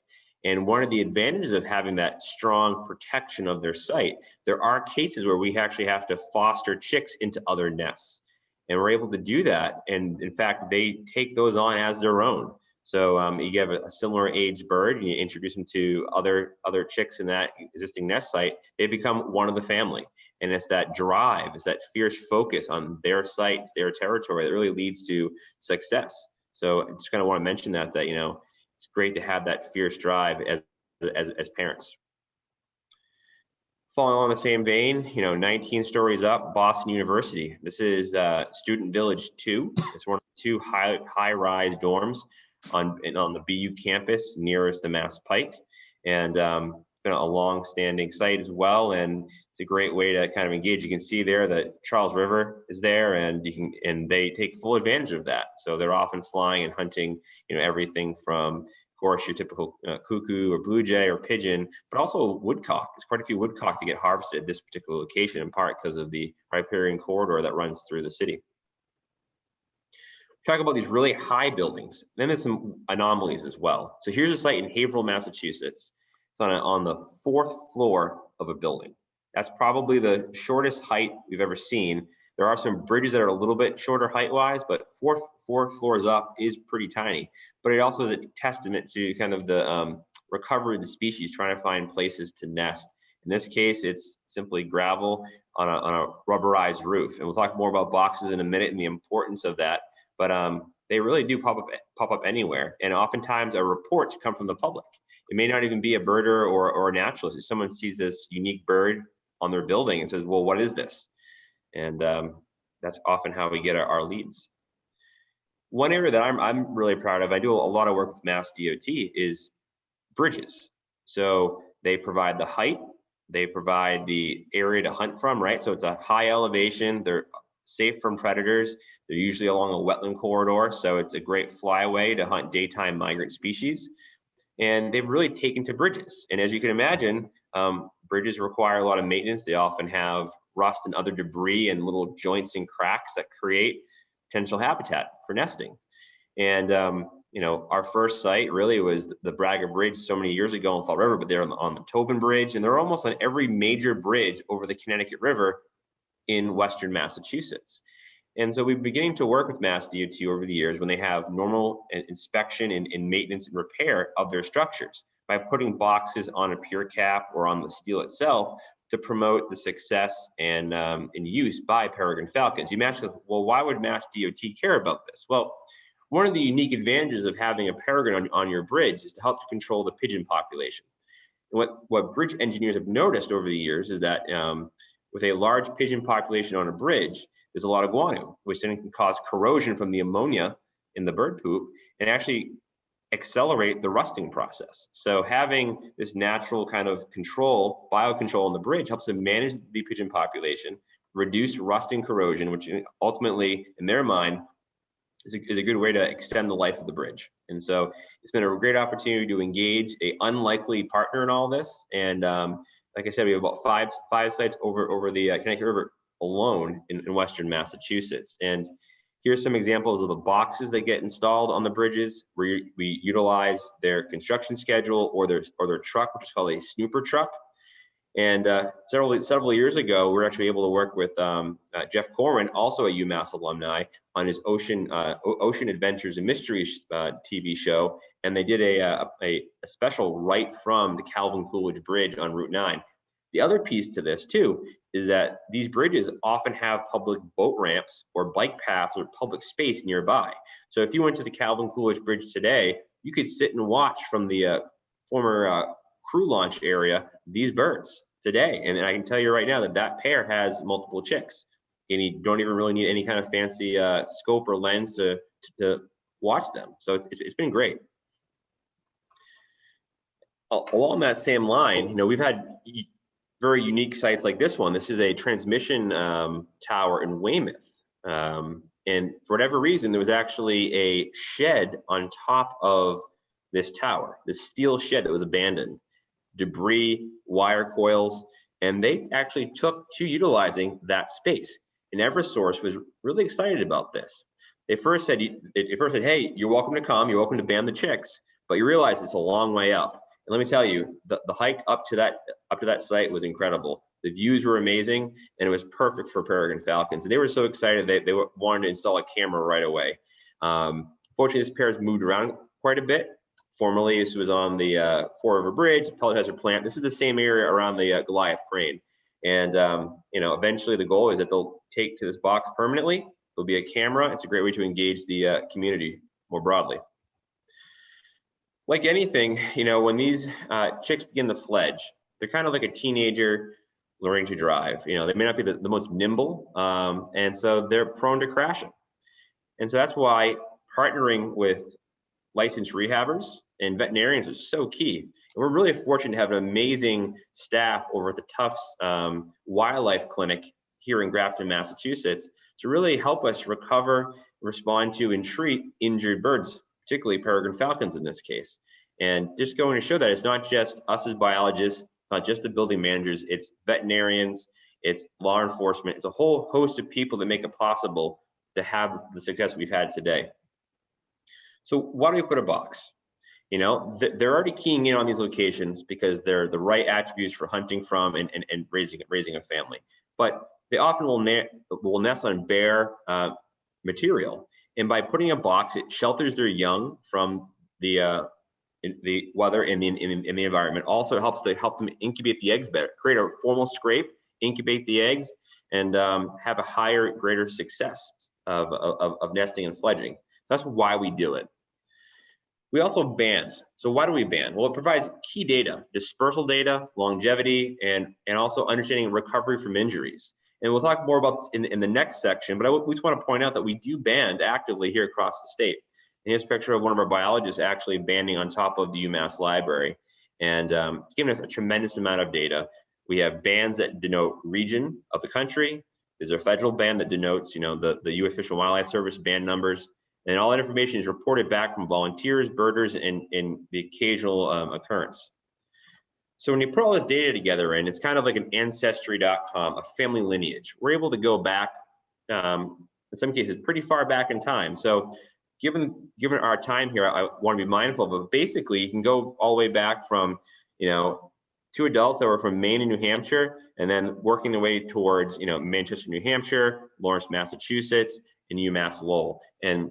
[SPEAKER 3] And one of the advantages of having that strong protection of their site, there are cases where we actually have to foster chicks into other nests. And we're able to do that. And in fact, they take those on as their own. So you give a similar age bird and you introduce them to other chicks in that existing nest site, they become one of the family. And it's that drive, it's that fierce focus on their site, their territory that really leads to success. So I just kind of want to mention that you know, it's great to have that fierce drive as parents. Following on the same vein, you know, 19 stories up, Boston University. This is Student Village 2. It's one of the 2 high-rise dorms on the BU campus nearest the Mass Pike, and been a long-standing site as well. And it's a great way to kind of engage. You can see there that Charles River is there, and they take full advantage of that. So they're often flying and hunting, you know, everything from, of course, your typical cuckoo or blue jay or pigeon, but also woodcock. There's quite a few woodcock that get harvested at this particular location, in part because of the riparian corridor that runs through the city. Talk about these really high buildings. Then there's some anomalies as well. So here's a site in Haverhill, Massachusetts. It's on the 4th floor of a building. That's probably the shortest height we've ever seen. There are some bridges that are a little bit shorter height-wise, but four floors up is pretty tiny. But it also is a testament to kind of the recovery of the species, trying to find places to nest. In this case, it's simply gravel on a rubberized roof. And we'll talk more about boxes in a minute and the importance of that. But they really do pop up anywhere. And oftentimes our reports come from the public. It may not even be a birder or a naturalist. If someone sees this unique bird on their building and says, well, what is this? And that's often how we get our leads. One area that I'm really proud of, I do a lot of work with Mass DOT, is bridges. So they provide the height, they provide the area to hunt from, right? So it's a high elevation, they're safe from predators. They're usually along a wetland corridor, so it's a great flyway to hunt daytime migrant species. And they've really taken to bridges. And as you can imagine, bridges require a lot of maintenance. They often have rust and other debris and little joints and cracks that create potential habitat for nesting. And you know, our first site really was the Braga Bridge so many years ago in Fall River, but they're on the Tobin Bridge, and they're almost on every major bridge over the Connecticut River in Western Massachusetts. And so we've been beginning to work with Mass DOT over the years when they have normal inspection and maintenance and repair of their structures by putting boxes on a pier cap or on the steel itself to promote the success and use by peregrine falcons. You imagine, well, why would Mass DOT care about this? Well, one of the unique advantages of having a peregrine on your bridge is to help to control the pigeon population. And what bridge engineers have noticed over the years is that with a large pigeon population on a bridge, there's a lot of guano, which then can cause corrosion from the ammonia in the bird poop and actually accelerate the rusting process. So having this natural kind of control, biocontrol on the bridge helps them manage the pigeon population, reduce rusting corrosion, which ultimately, in their mind, is a good way to extend the life of the bridge. And so it's been a great opportunity to engage an unlikely partner in all this. And like I said, we have about five sites over the Connecticut River alone in Western Massachusetts. And here's some examples of the boxes that get installed on the bridges where we utilize their construction schedule or their truck, which is called a snooper truck. And several years ago, we were actually able to work with Jeff Corwin, also a UMass alumni, on his Ocean Adventures and Mysteries TV show. And they did a special right from the Calvin Coolidge Bridge on Route 9. The other piece to this too is that these bridges often have public boat ramps or bike paths or public space nearby. So if you went to the Calvin Coolidge Bridge today, you could sit and watch from the former crew launch area these birds. today. And I can tell you right now that that pair has multiple chicks, and you don't even really need any kind of fancy scope or lens to watch them. So it's been great. Along that same line, we've had very unique sites like this one. This is a transmission tower in Weymouth. And for whatever reason, there was actually a shed on top of this tower, this steel shed that was abandoned, debris, wire coils, and they actually took to utilizing that space. And Eversource was really excited about this. They first said, hey, you're welcome to come, you're welcome to ban the chicks, but you realize it's a long way up. And let me tell you, the hike up to that site was incredible. The views were amazing, and it was perfect for peregrine falcons. And they were so excited they wanted to install a camera right away. Fortunately, this pair has moved around quite a bit. Formerly, this was on the Fore River Bridge, the pellet hazard plant. This is the same area around the Goliath Crane. And eventually the goal is that they'll take to this box permanently. There'll be a camera. It's a great way to engage the community more broadly. Like anything, when these chicks begin to fledge, they're kind of like a teenager learning to drive. They may not be the most nimble, and so they're prone to crashing. And so that's why partnering with licensed rehabbers and veterinarians is so key. And we're really fortunate to have an amazing staff over at the Tufts Wildlife Clinic here in Grafton, Massachusetts, to really help us recover, respond to, and treat injured birds, particularly peregrine falcons in this case. And just going to show that it's not just us as biologists, not just the building managers, it's veterinarians, it's law enforcement, it's a whole host of people that make it possible to have the success we've had today. So why do we put a box? They're already keying in on these locations because they're the right attributes for hunting from and raising a family. But they often will nest on bare material. And by putting a box, it shelters their young from the weather in the environment. Also, it helps them incubate the eggs better, create a formal scrape, incubate the eggs, and have a greater success of nesting and fledging. That's why we do it. We also band. So why do we band? Well, it provides key data, dispersal data, longevity, and also understanding recovery from injuries. And we'll talk more about this in the next section, but we just want to point out that we do band actively here across the state. And here's a picture of one of our biologists actually banding on top of the UMass library. And it's given us a tremendous amount of data. We have bands that denote region of the country. There's a federal band that denotes, the U.S. Fish and Wildlife Service band numbers. And all that information is reported back from volunteers, birders, and the occasional occurrence. So when you put all this data together, and it's kind of like an ancestrycom, a family lineage, we're able to go back, in some cases, pretty far back in time. So given our time here, I want to be mindful of it. Basically, you can go all the way back from, two adults that were from Maine and New Hampshire, and then working their way towards, Manchester, New Hampshire, Lawrence, Massachusetts, and UMass Lowell. And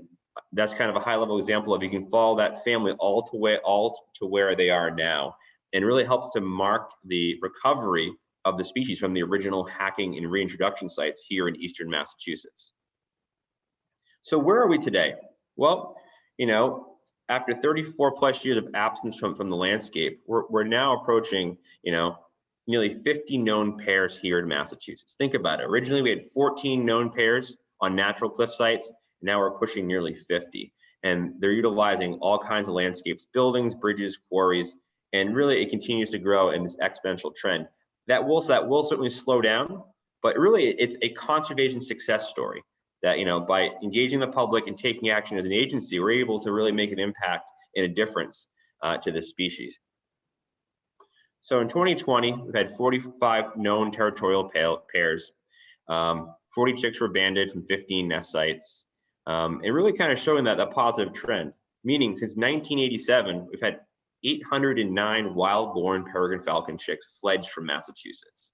[SPEAKER 3] that's kind of a high-level example of you can follow that family all to where they are now, and really helps to mark the recovery of the species from the original hacking and reintroduction sites here in eastern Massachusetts. So where are we today? Well, after 34 plus years of absence from the landscape, we're now approaching, nearly 50 known pairs here in Massachusetts. Think about it. Originally, we had 14 known pairs on natural cliff sites. Now we're pushing nearly 50. And they're utilizing all kinds of landscapes, buildings, bridges, quarries, and really it continues to grow in this exponential trend. That will certainly slow down, but really it's a conservation success story that, by engaging the public and taking action as an agency, we're able to really make an impact and a difference to this species. So in 2020, we've had 45 known territorial pairs. 40 chicks were banded from 15 nest sites. And really kind of showing that positive trend, meaning since 1987, we've had 809 wild-born peregrine falcon chicks fledged from Massachusetts.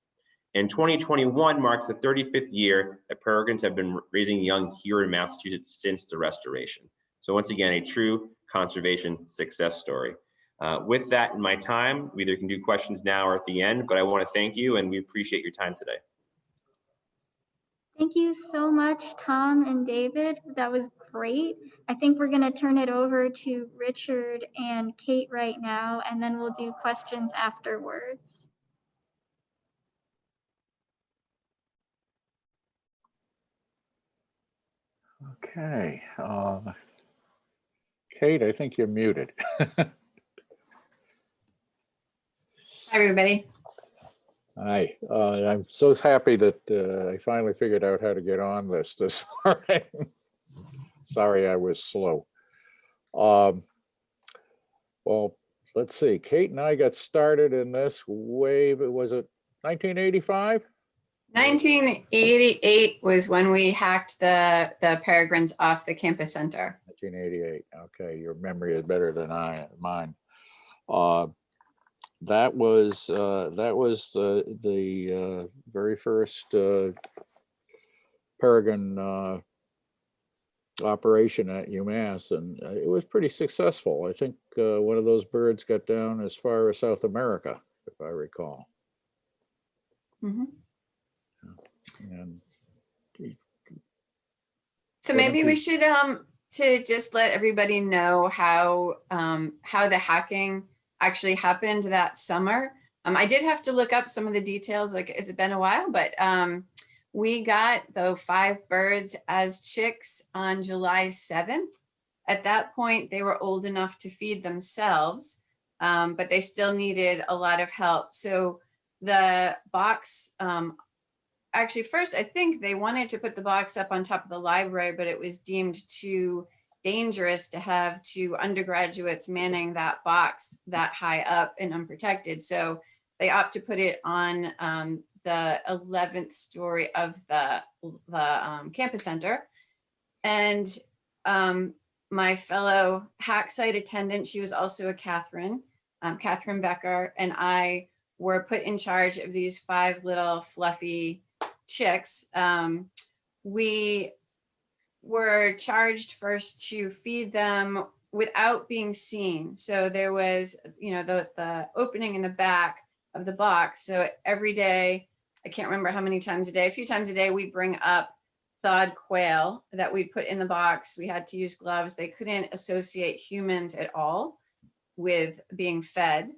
[SPEAKER 3] And 2021 marks the 35th year that peregrines have been raising young here in Massachusetts since the restoration. So once again, a true conservation success story. With that in my time, we either can do questions now or at the end, but I want to thank you and we appreciate your time today.
[SPEAKER 1] Thank you so much, Tom and David. That was great. I think we're going to turn it over to Richard and Kate right now, and then we'll do questions afterwards.
[SPEAKER 5] Okay. Kate, I think you're muted.
[SPEAKER 6] Hi, everybody.
[SPEAKER 5] Hi. I'm so happy that I finally figured out how to get on this morning. Sorry, I was slow. Well, let's see. Kate and I got started in this wave. Was it 1985?
[SPEAKER 6] 1988 was when we hacked the peregrines off the campus center.
[SPEAKER 5] 1988. Okay, your memory is better than mine. That was the very first peregrine operation at UMass, and it was pretty successful. I think one of those birds got down as far as South America, if I recall.
[SPEAKER 6] Mhm.
[SPEAKER 5] And
[SPEAKER 6] So maybe we should to just let everybody know how the hacking actually happened that summer. I did have to look up some of the details, like it's been a while, but we got the 5 birds as chicks on July 7th. At that point, they were old enough to feed themselves, but they still needed a lot of help. So the box, actually first, I think they wanted to put the box up on top of the library, but it was deemed too dangerous to have 2 undergraduates manning that box that high up and unprotected. So they opt to put it on the 11th story of the campus center. And my fellow hack site attendant, she was also a Catherine Becker, and I were put in charge of these 5 little fluffy chicks. We were charged first to feed them without being seen. So there was, the opening in the back of the box. So every day, I can't remember how many times a day, a few times a day, we'd bring up thawed quail that we'd put in the box. We had to use gloves. They couldn't associate humans at all with being fed.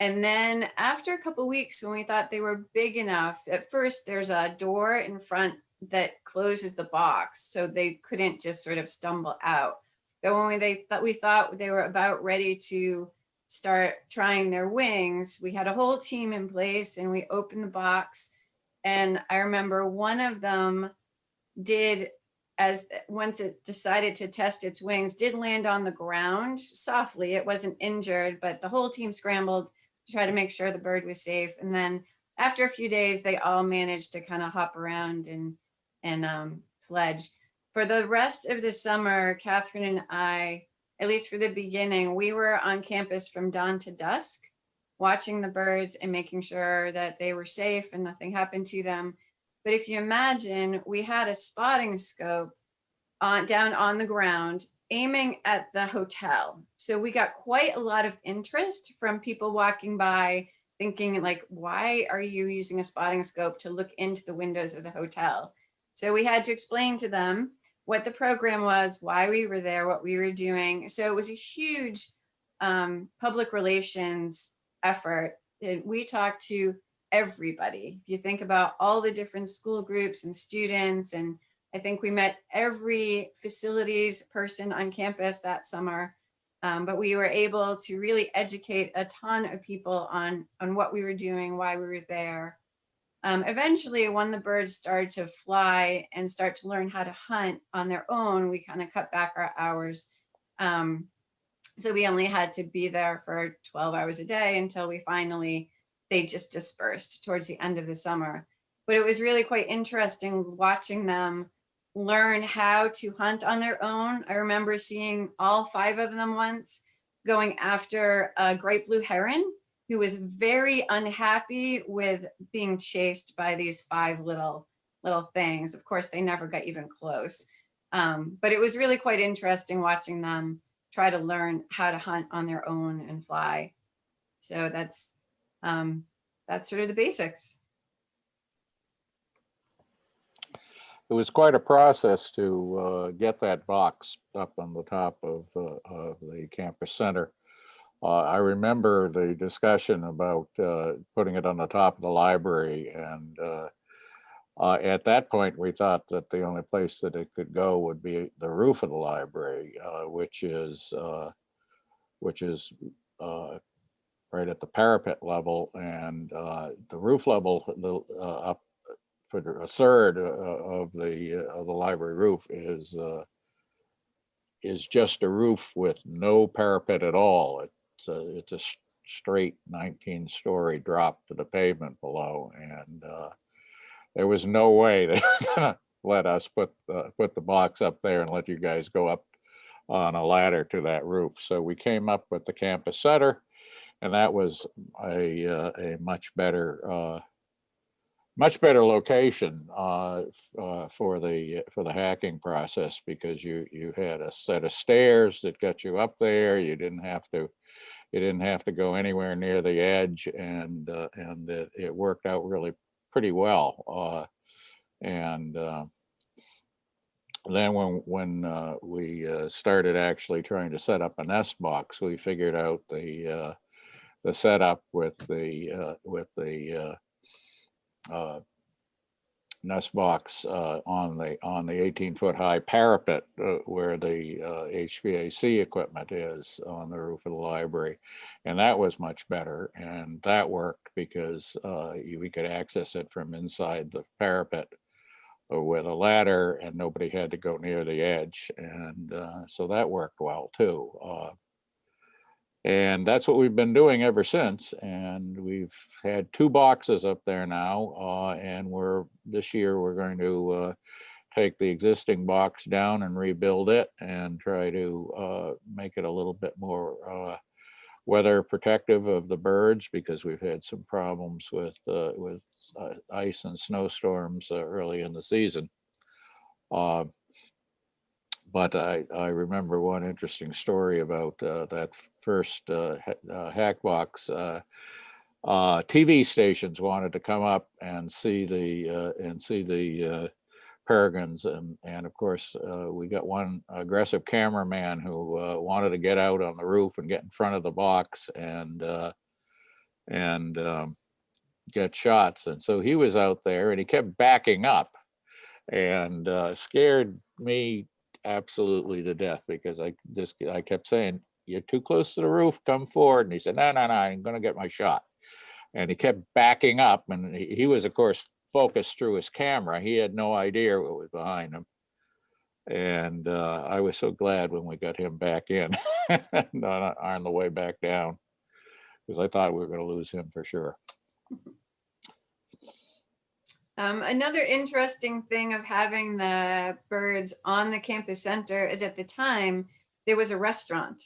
[SPEAKER 6] And then after a couple of weeks, when we thought they were big enough, at first there's a door in front that closes the box, so they couldn't just sort of stumble out. But when we thought they were about ready to start trying their wings, we had a whole team in place, and we opened the box. And I remember one of them once it decided to test its wings, did land on the ground softly. It wasn't injured, but the whole team scrambled to try to make sure the bird was safe. And then after a few days, they all managed to kind of hop around and fledge. For the rest of the summer, Catherine and I, at least for the beginning, we were on campus from dawn to dusk, watching the birds and making sure that they were safe and nothing happened to them. But if you imagine, we had a spotting scope down on the ground aiming at the hotel. So we got quite a lot of interest from people walking by thinking like, why are you using a spotting scope to look into the windows of the hotel? So we had to explain to them what the program was, why we were there, what we were doing. So it was a huge public relations effort. We talked to everybody. If you think about all the different school groups and students, and I think we met every facilities person on campus that summer. But we were able to really educate a ton of people on what we were doing, why we were there. Eventually, when the birds started to fly and start to learn how to hunt on their own, we kind of cut back our hours. So we only had to be there for 12 hours a day until they just dispersed towards the end of the summer. But it was really quite interesting watching them learn how to hunt on their own. I remember seeing all 5 of them once going after a great blue heron who was very unhappy with being chased by these 5 little things. Of course, they never got even close. But it was really quite interesting watching them try to learn how to hunt on their own and fly. So that's sort of the basics.
[SPEAKER 5] It was quite a process to get that box up on the top of the campus center. I remember the discussion about putting it on the top of the library, and At that point, we thought that the only place that it could go would be the roof of the library, which is right at the parapet level, and the roof level, up for a third of the library roof is just a roof with no parapet at all. It's a straight 19-story drop to the pavement below, and there was no way they were gonna let us put the box up there and let you guys go up on a ladder to that roof. So we came up with the campus center, and that was a much better location for the hacking process, because you had a set of stairs that got you up there. You didn't have to go anywhere near the edge, and it worked out really pretty well. And then when we started actually trying to set up a nest box, we figured out the setup with the nest box on the 18-foot high parapet where the HVAC equipment is on the roof of the library, and that was much better, and that worked because we could access it from inside the parapet with a ladder, and nobody had to go near the edge, and so that worked well too. And that's what we've been doing ever since. And we've had 2 boxes up there now. And this year we're going to take the existing box down and rebuild it and try to make it a little bit more weather protective of the birds, because we've had some problems with ice and snowstorms early in the season. But I remember one interesting story about that first hack box. TV stations wanted to come up and see the peregrines, and of course we got one aggressive cameraman who wanted to get out on the roof and get in front of the box and get shots, and so he was out there and he kept backing up, and scared me absolutely to death, because I kept saying, "You're too close to the roof, come forward." And he said, no, I'm gonna get my shot. And he kept backing up, and he was of course focused through his camera. He had no idea what was behind him. And I was so glad when we got him back in on the way back down, because I thought we were going to lose him for sure.
[SPEAKER 6] Another interesting thing of having the birds on the campus center is, at the time there was a restaurant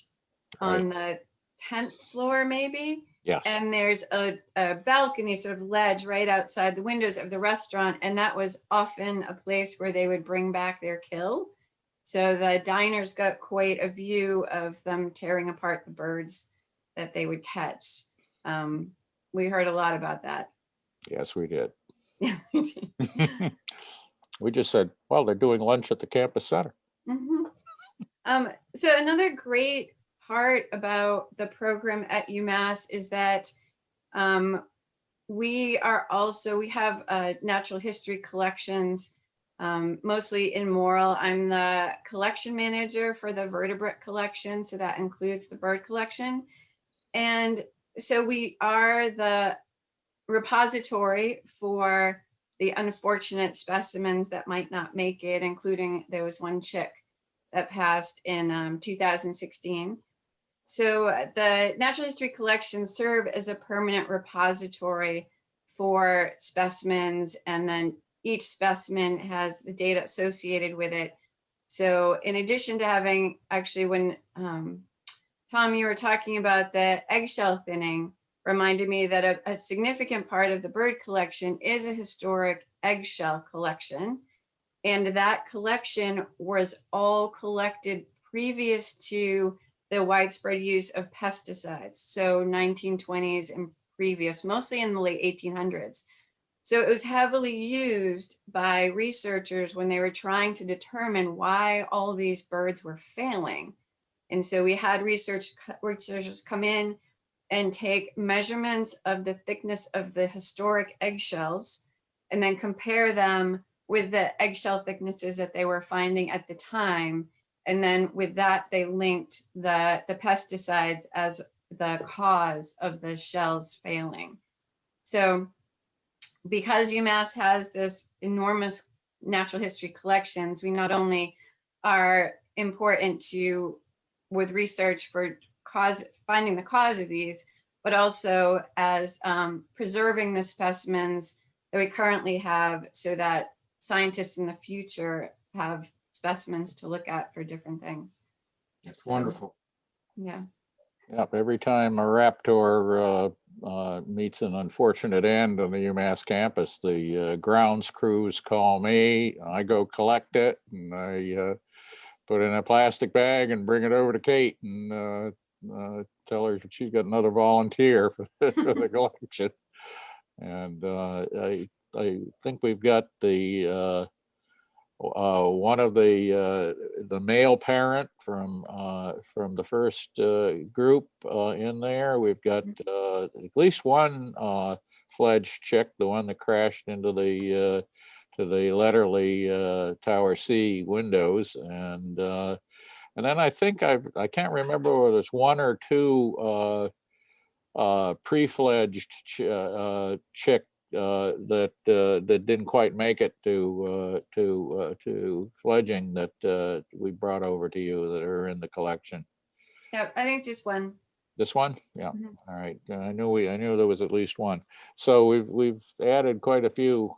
[SPEAKER 6] on the 10th floor maybe.
[SPEAKER 5] Yes.
[SPEAKER 6] And there's a balcony sort of ledge right outside the windows of the restaurant, and that was often a place where they would bring back their kill. So the diners got quite a view of them tearing apart the birds that they would catch. We heard a lot about that.
[SPEAKER 5] Yes, we did.
[SPEAKER 6] Yeah.
[SPEAKER 5] We just said, well, they're doing lunch at the campus center.
[SPEAKER 6] Mm-hmm. So another great part about the program at UMass is that we have natural history collections, mostly in Morrill. I'm the collection manager for the vertebrate collection, so that includes the bird collection. And so we are the repository for the unfortunate specimens that might not make it, including there was one chick that passed in 2016. So the natural history collections serve as a permanent repository for specimens, and then each specimen has the data associated with it. So in addition to having, actually, when Tom, you were talking about the eggshell thinning, reminded me that a significant part of the bird collection is a historic eggshell collection. And that collection was all collected previous to the widespread use of pesticides. So 1920s and previous, mostly in the late 1800s. So it was heavily used by researchers when they were trying to determine why all these birds were failing. And so we had researchers come in and take measurements of the thickness of the historic eggshells and then compare them with the eggshell thicknesses that they were finding at the time. And then with that, they linked the pesticides as the cause of the shells failing. So because UMass has this enormous natural history collections, we not only are important to with research for finding the cause of these, but also as preserving the specimens that we currently have so that scientists in the future have specimens to look at for different things.
[SPEAKER 4] That's wonderful.
[SPEAKER 6] Yeah.
[SPEAKER 5] Yep, every time a raptor meets an unfortunate end on the UMass campus, the grounds crews call me. I go collect it, and I put it in a plastic bag and bring it over to Kate and tell her she's got another volunteer for the collection. And I think we've got the one of the male parent from the first group in there. We've got at least one fledged chick, the one that crashed into the to the Letterly Tower C windows, and then I think I can't remember whether it's one or two pre-fledged chick that didn't quite make it to fledging that we brought over to you that are in the collection.
[SPEAKER 6] Yeah, I think it's just one.
[SPEAKER 5] This one, yeah.
[SPEAKER 6] Mhm.
[SPEAKER 5] All right. I knew there was at least one. So we've added quite a few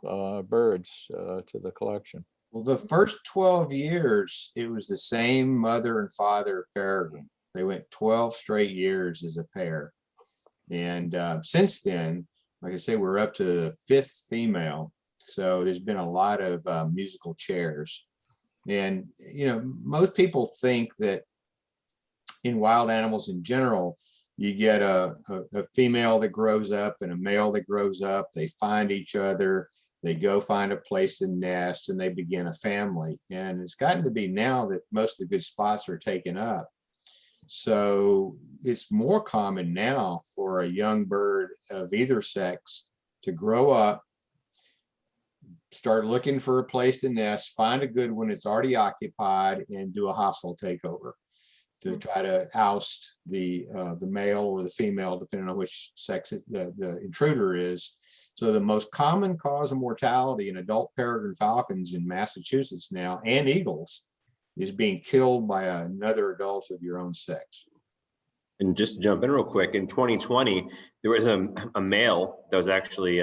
[SPEAKER 5] birds to the collection.
[SPEAKER 4] Well, the first 12 years, it was the same mother and father peregrine. They went 12 straight years as a pair. And since then, like I say, we're up to the 5th female. So there's been a lot of musical chairs. And, you know, most people think that in wild animals in general, you get a female that grows up and a male that grows up. They find each other. They go find a place to nest and they begin a family. And it's gotten to be now that most of the good spots are taken up. So it's more common now for a young bird of either sex to grow up, start looking for a place to nest, find a good one that's already occupied, and do a hostile takeover to try to oust the male or the female, depending on which sex the intruder is. So the most common cause of mortality in adult peregrine falcons in Massachusetts now, and eagles, is being killed by another adult of your own sex.
[SPEAKER 3] And just to jump in real quick, in 2020, there was a male that was actually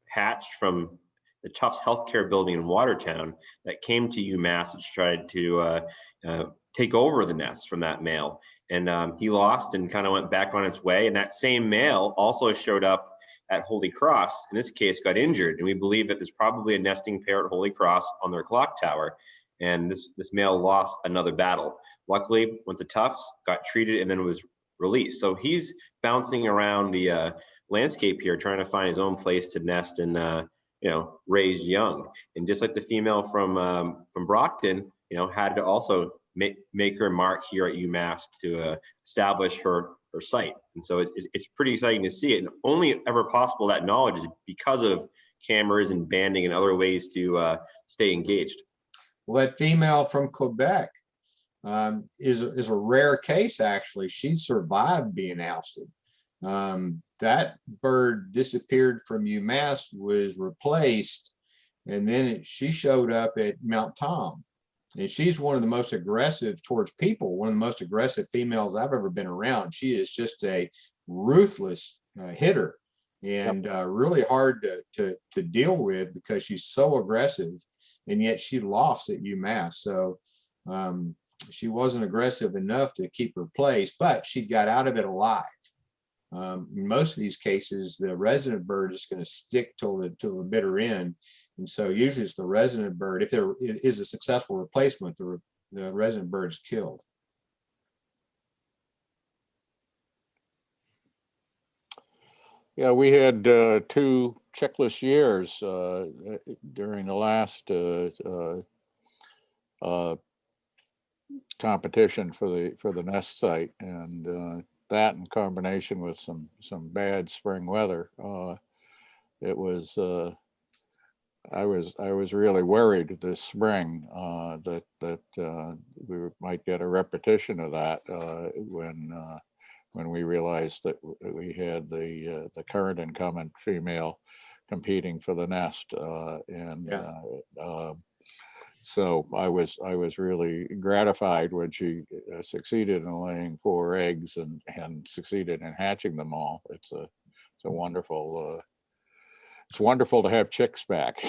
[SPEAKER 3] hatched from the Tufts Healthcare Building in Watertown that came to UMass and tried to take over the nest from that male. And he lost and kind of went back on its way. And that same male also showed up at Holy Cross, in this case, got injured. And we believe that there's probably a nesting pair at Holy Cross on their clock tower. And this male lost another battle. Luckily, went to Tufts, got treated, and then was released. So he's bouncing around the landscape here, trying to find his own place to nest and raise young. And just like the female from Brockton, had to also make her mark here at UMass to establish her site. And so it's pretty exciting to see it. And only ever possible that knowledge is because of cameras and banding and other ways to stay engaged.
[SPEAKER 4] Well, that female from Quebec is a rare case, actually. She survived being ousted. That bird disappeared from UMass, was replaced, and then she showed up at Mount Tom. And she's one of the most aggressive towards people, one of the most aggressive females I've ever been around. She is just a ruthless hitter and really hard to deal with because she's so aggressive, and yet she lost at UMass. So she wasn't aggressive enough to keep her place, but she got out of it alive. In most of these cases, the resident bird is going to stick till the bitter end. And so usually it's the resident bird. If there is a successful replacement, the resident bird is killed.
[SPEAKER 5] Yeah, we had 2 checklist years during the last competition for the nest site, and that in combination with some bad spring weather, it was I was really worried this spring that we might get a repetition of that when we realized that we had the current incumbent female competing for the nest, so I was really gratified when she succeeded in laying 4 eggs and succeeded in hatching them all. It's wonderful. It's wonderful to have chicks back.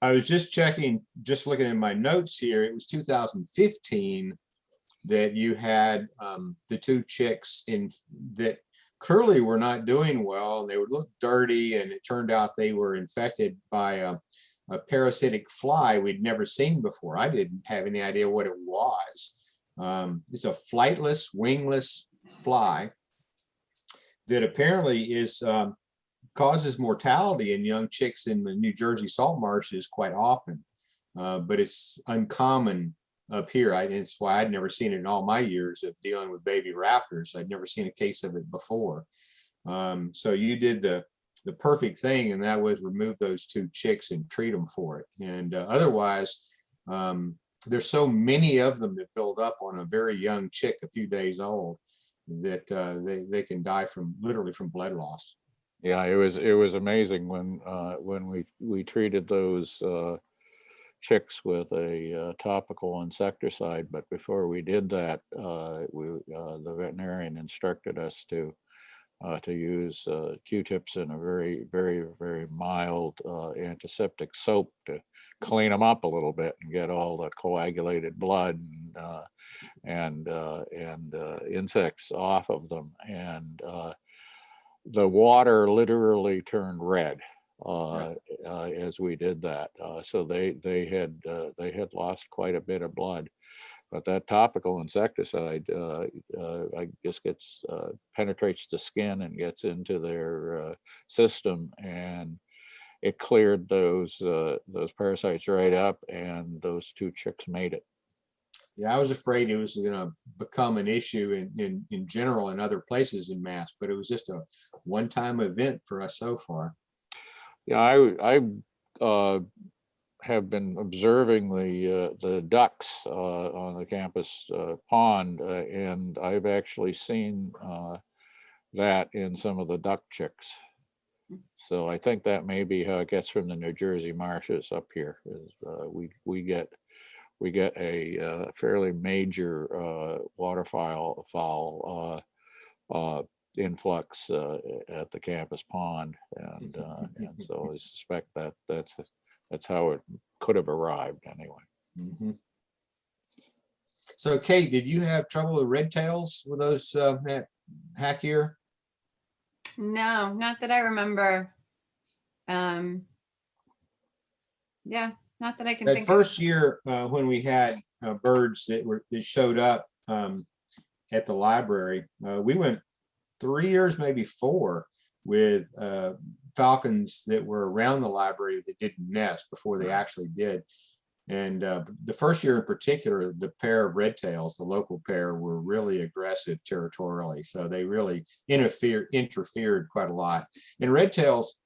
[SPEAKER 4] I was just checking, just looking at my notes here. It was 2015 that you had the 2 chicks in that clearly were not doing well. They would look dirty, and it turned out they were infected by a parasitic fly we'd never seen before. I didn't have any idea what it was. It's a flightless, wingless fly that apparently is causes mortality in young chicks in the New Jersey salt marshes quite often, but it's uncommon up here. It's why I'd never seen it in all my years of dealing with baby raptors. I'd never seen a case of it before. So you did the perfect thing, and that was remove those 2 chicks and treat them for it. And otherwise, there's so many of them that build up on a very young chick, a few days old, that they can die literally from blood loss.
[SPEAKER 5] Yeah, it was amazing when we treated those chicks with a topical insecticide. But before we did that, the veterinarian instructed us to use Q-tips and a very, very, very mild antiseptic soap to clean them up a little bit and get all the coagulated blood and insects off of them. And the water literally turned red as we did that. So they had lost quite a bit of blood. But that topical insecticide, I guess, penetrates the skin and gets into their system, and it cleared those parasites right up, and those 2 chicks made it.
[SPEAKER 4] Yeah, I was afraid it was going to become an issue in general in other places in Mass, but it was just a one-time event for us so far.
[SPEAKER 5] Yeah, I have been observing the ducks on the campus pond, and I've actually seen that in some of the duck chicks. So I think that may be how it gets from the New Jersey marshes up here. Is we get a fairly major waterfowl influx at the campus pond, and so I suspect that's how it could have arrived anyway.
[SPEAKER 4] Mm-hmm. So Kate, did you have trouble with red tails with those hack ear?
[SPEAKER 6] No, not that I remember. Yeah, not that I can
[SPEAKER 4] That
[SPEAKER 6] think
[SPEAKER 4] first year when we had birds that showed up at the library, we went 3 years, maybe 4, with falcons that were around the library that didn't nest before they actually did. And the first year in particular, the pair of red tails, the local pair, were really aggressive territorially. So they really interfered quite a lot. And red tails,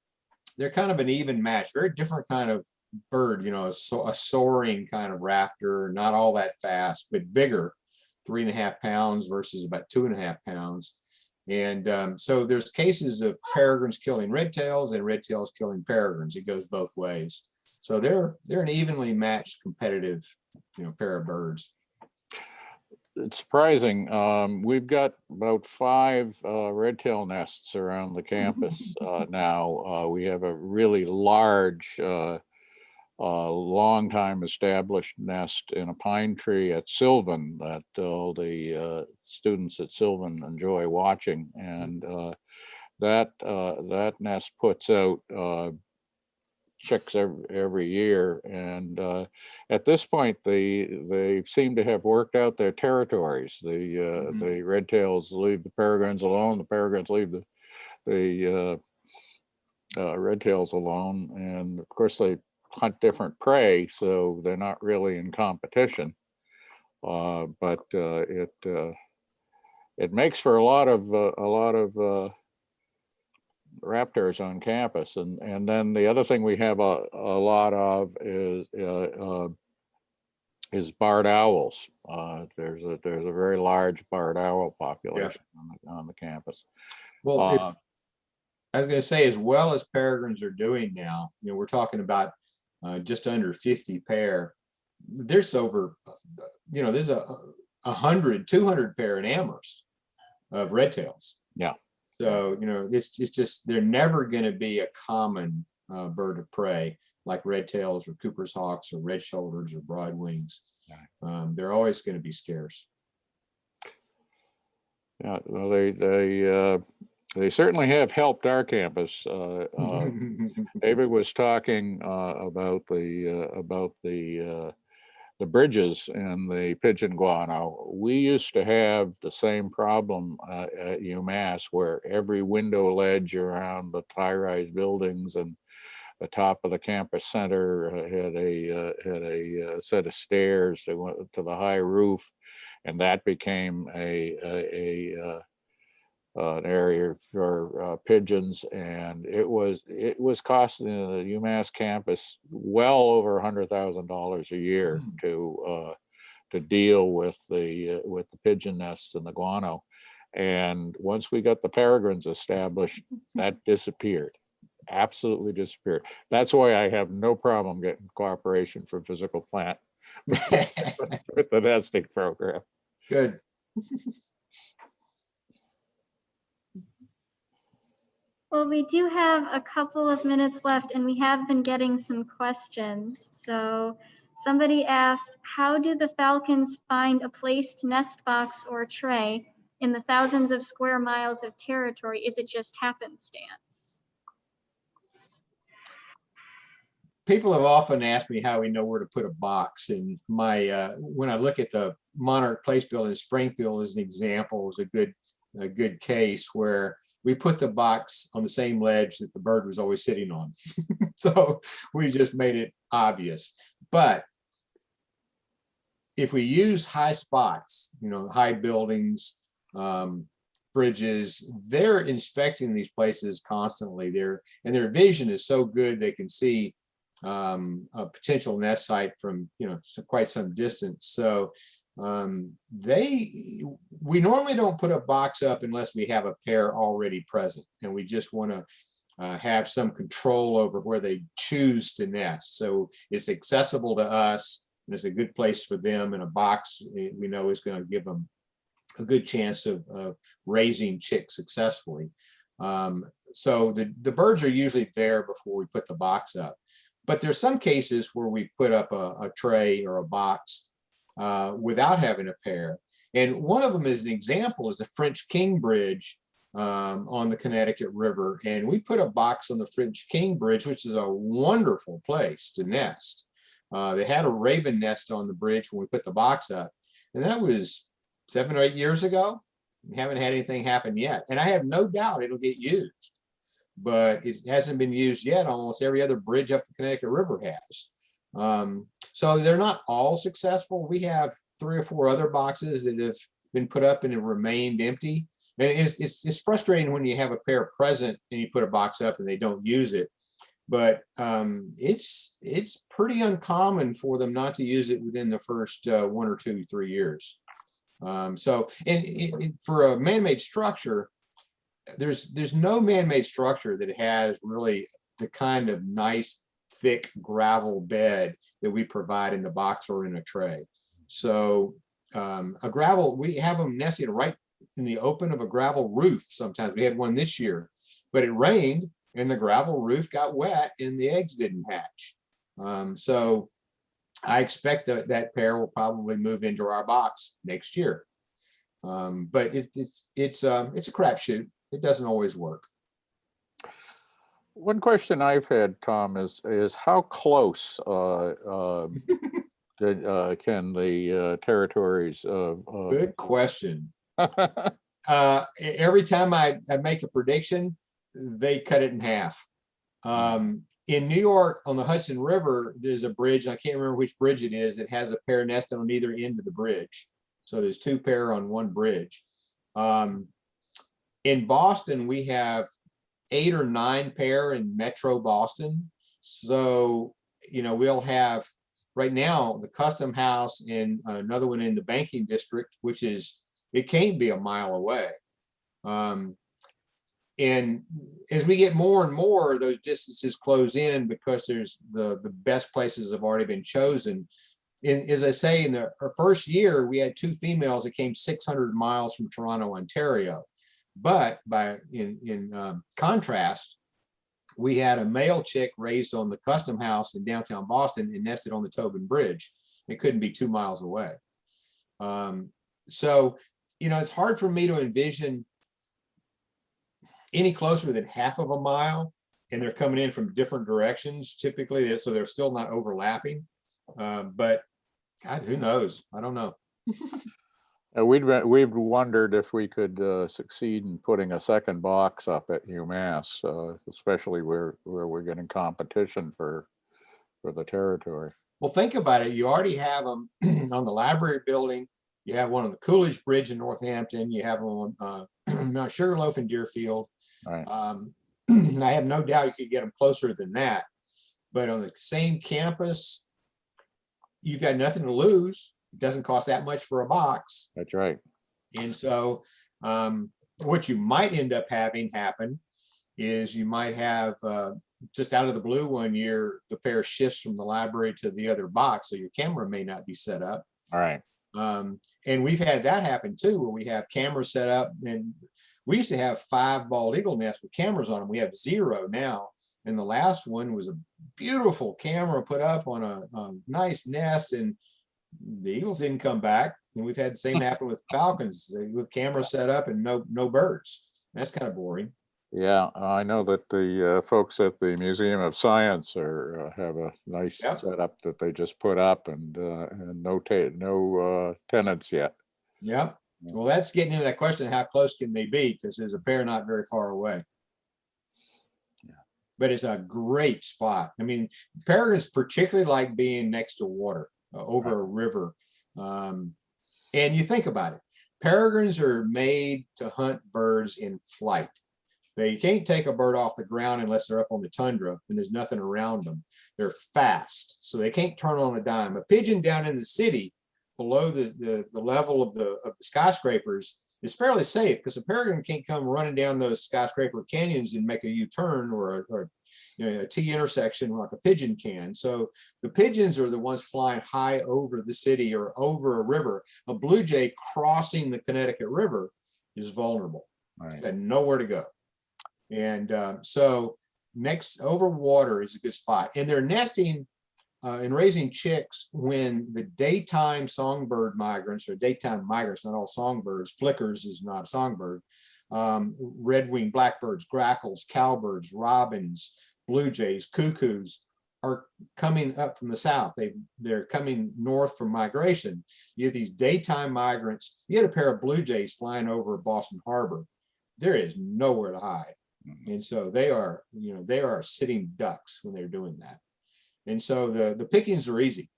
[SPEAKER 4] they're kind of an even match, very different kind of bird, you know, a soaring kind of raptor, not all that fast, but bigger, 3.5 pounds versus about 2.5 pounds. And so there's cases of peregrines killing red tails and red tails killing peregrines. It goes both ways. So they're an evenly matched competitive, you know, pair of birds.
[SPEAKER 5] It's surprising. We've got about 5 red tail nests around the campus now. We have a really large, long time established nest in a pine tree at Sylvan that all the students at Sylvan enjoy watching, and that nest puts out chicks every year, and at this point they seem to have worked out their territories. The red tails leave the peregrines alone, the peregrines leave the red tails alone, and of course they hunt different prey, so they're not really in competition, but it makes for a lot of raptors on campus, and then the other thing we have a lot of is barred owls. There's a very large barred owl population on the campus.
[SPEAKER 4] Well, I was going to say, as well as peregrines are doing now, we're talking about just under 50 pair. There's over, there's 100, 200 pair in Amherst of red tails.
[SPEAKER 5] Yeah.
[SPEAKER 4] So, it's just, they're never going to be a common bird of prey like red tails or Cooper's hawks or red shoulders or broadwings. They're always going to be scarce.
[SPEAKER 5] Yeah, well, they certainly have helped our campus. David was talking about the bridges and the pigeon guano. We used to have the same problem at UMass, where every window ledge around the high-rise buildings and the top of the campus center had a set of stairs that went to the high roof, and that became an area for pigeons, and it was costing the UMass campus well over $100,000 a year to deal with the pigeon nests and the guano. And once we got the peregrines established, that disappeared, absolutely disappeared. That's why I have no problem getting cooperation from physical plant with the nesting program.
[SPEAKER 4] Good.
[SPEAKER 1] Well, we do have a couple of minutes left, and we have been getting some questions. So somebody asked, how do the falcons find a placed nest box or tray in the thousands of square miles of territory? Is it just happenstance?
[SPEAKER 4] People have often asked me how we know where to put a box, and when I look at the Monarch Place building in Springfield as an example, is a good case where we put the box on the same ledge that the bird was always sitting on. So we just made it obvious. But if we use high spots, high buildings, bridges, they're inspecting these places constantly. And their vision is so good they can see a potential nest site from quite some distance. So we normally don't put a box up unless we have a pair already present, and we just want to have some control over where they choose to nest. So it's accessible to us, and it's a good place for them, and a box we know is going to give them a good chance of raising chicks successfully. So the birds are usually there before we put the box up. But there's some cases where we put up a tray or a box without having a pair. And one of them as an example is the French King Bridge on the Connecticut River. And we put a box on the French King Bridge, which is a wonderful place to nest. They had a raven nest on the bridge when we put the box up. And that was 7 or 8 years ago. We haven't had anything happen yet. And I have no doubt it'll get used. But it hasn't been used yet. Almost every other bridge up the Connecticut River has. So they're not all successful. We have 3 or 4 other boxes that have been put up and have remained empty. And it's frustrating when you have a pair present and you put a box up and they don't use it. But it's pretty uncommon for them not to use it within the first 1 or 2, 3 years. So for a man-made structure, there's no man-made structure that has really the kind of nice thick gravel bed that we provide in the box or in a tray. So we have them nesting right in the open of a gravel roof. Sometimes we had one this year, but it rained and the gravel roof got wet and the eggs didn't hatch. So I expect that pair will probably move into our box next year. But it's a crapshoot. It doesn't always work.
[SPEAKER 5] One question I've had, Tom, is how close can the territories?
[SPEAKER 4] Good question. Every time I make a prediction, they cut it in half. In New York, on the Hudson River, there's a bridge. I can't remember which bridge it is. It has a pair nested on either end of the bridge. So there's 2 pair on one bridge. In Boston, we have 8 or 9 pair in Metro Boston. So, you know, we'll have right now the Custom House and another one in the banking district, which is, it can't be a mile away. And as we get more and more, those distances close in because there's the best places have already been chosen. And as I say, in our first year, we had 2 females that came 600 miles from Toronto, Ontario. But in contrast, we had a male chick raised on the Custom House in downtown Boston and nested on the Tobin Bridge. It couldn't be 2 miles away. So, you know, it's hard for me to envision any closer than half of a mile, and they're coming in from different directions typically, so they're still not overlapping. But God, who knows? I don't know.
[SPEAKER 5] We've wondered if we could succeed in putting a second box up at UMass, especially where we're getting competition for the territory.
[SPEAKER 4] Well, think about it. You already have them on the library building. You have one on the Coolidge Bridge in Northampton. You have them on Mount Sugarloaf in Deerfield.
[SPEAKER 5] Right.
[SPEAKER 4] I have no doubt you could get them closer than that. But on the same campus, you've got nothing to lose. It doesn't cost that much for a box.
[SPEAKER 5] That's right.
[SPEAKER 4] And so what you might end up having happen is you might have just out of the blue one year, the pair shifts from the library to the other box. So your camera may not be set up.
[SPEAKER 5] All right.
[SPEAKER 4] And we've had that happen too, where we have cameras set up, and we used to have 5 bald eagle nests with cameras on them. We have 0 now. And the last one was a beautiful camera put up on a nice nest, and the eagles didn't come back. And we've had the same happen with falcons with cameras set up and no birds. That's kind of boring.
[SPEAKER 5] Yeah, I know that the folks at the Museum of Science have a nice setup that they just put up, and no tenants yet.
[SPEAKER 4] Yep. Well, that's getting into that question: how close can they be? Because there's a pair not very far away.
[SPEAKER 5] Yeah.
[SPEAKER 4] But it's a great spot. I mean, peregrines particularly like being next to water, over a river. And you think about it, peregrines are made to hunt birds in flight. They can't take a bird off the ground unless they're up on the tundra and there's nothing around them. They're fast, so they can't turn on a dime. A pigeon down in the city below the level of the skyscrapers is fairly safe, because a peregrine can't come running down those skyscraper canyons and make a U-turn or you know, a T intersection like a pigeon can. So the pigeons are the ones flying high over the city or over a river. A blue jay crossing the Connecticut River is vulnerable.
[SPEAKER 5] Right.
[SPEAKER 4] It's got nowhere to go. And so next over water is a good spot. And they're nesting and raising chicks when the daytime songbird migrants, or daytime migrants, not all songbirds, flickers is not a songbird, red-winged blackbirds, grackles, cowbirds, robins, blue jays, cuckoos are coming up from the south. They're coming north from migration. You have these daytime migrants. You had a pair of blue jays flying over Boston Harbor. There is nowhere to hide. And so they are, you know, they are sitting ducks when they're doing that. And so the pickings are easy.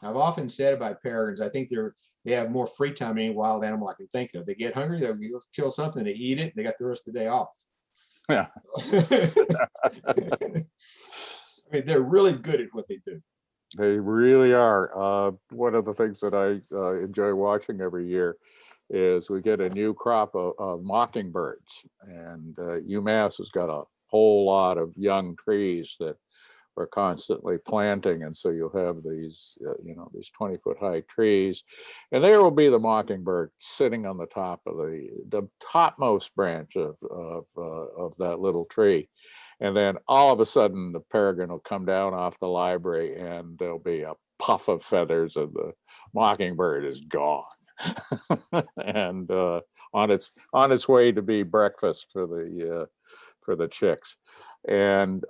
[SPEAKER 4] I've often said about peregrines, I think they have more free time than any wild animal I can think of. They get hungry, they'll kill something, they eat it, they got the rest of the day off.
[SPEAKER 5] Yeah.
[SPEAKER 4] I mean, they're really good at what they do.
[SPEAKER 5] They really are. One of the things that I enjoy watching every year is we get a new crop of mockingbirds, and UMass has got a whole lot of young trees that we're constantly planting, and so you'll have these you know, these 20-foot high trees, and there will be the mockingbird sitting on the top of the topmost branch of that little tree, and then all of a sudden the peregrine will come down off the library, and there'll be a puff of feathers, and the mockingbird is gone. And on its way to be breakfast for the chicks. And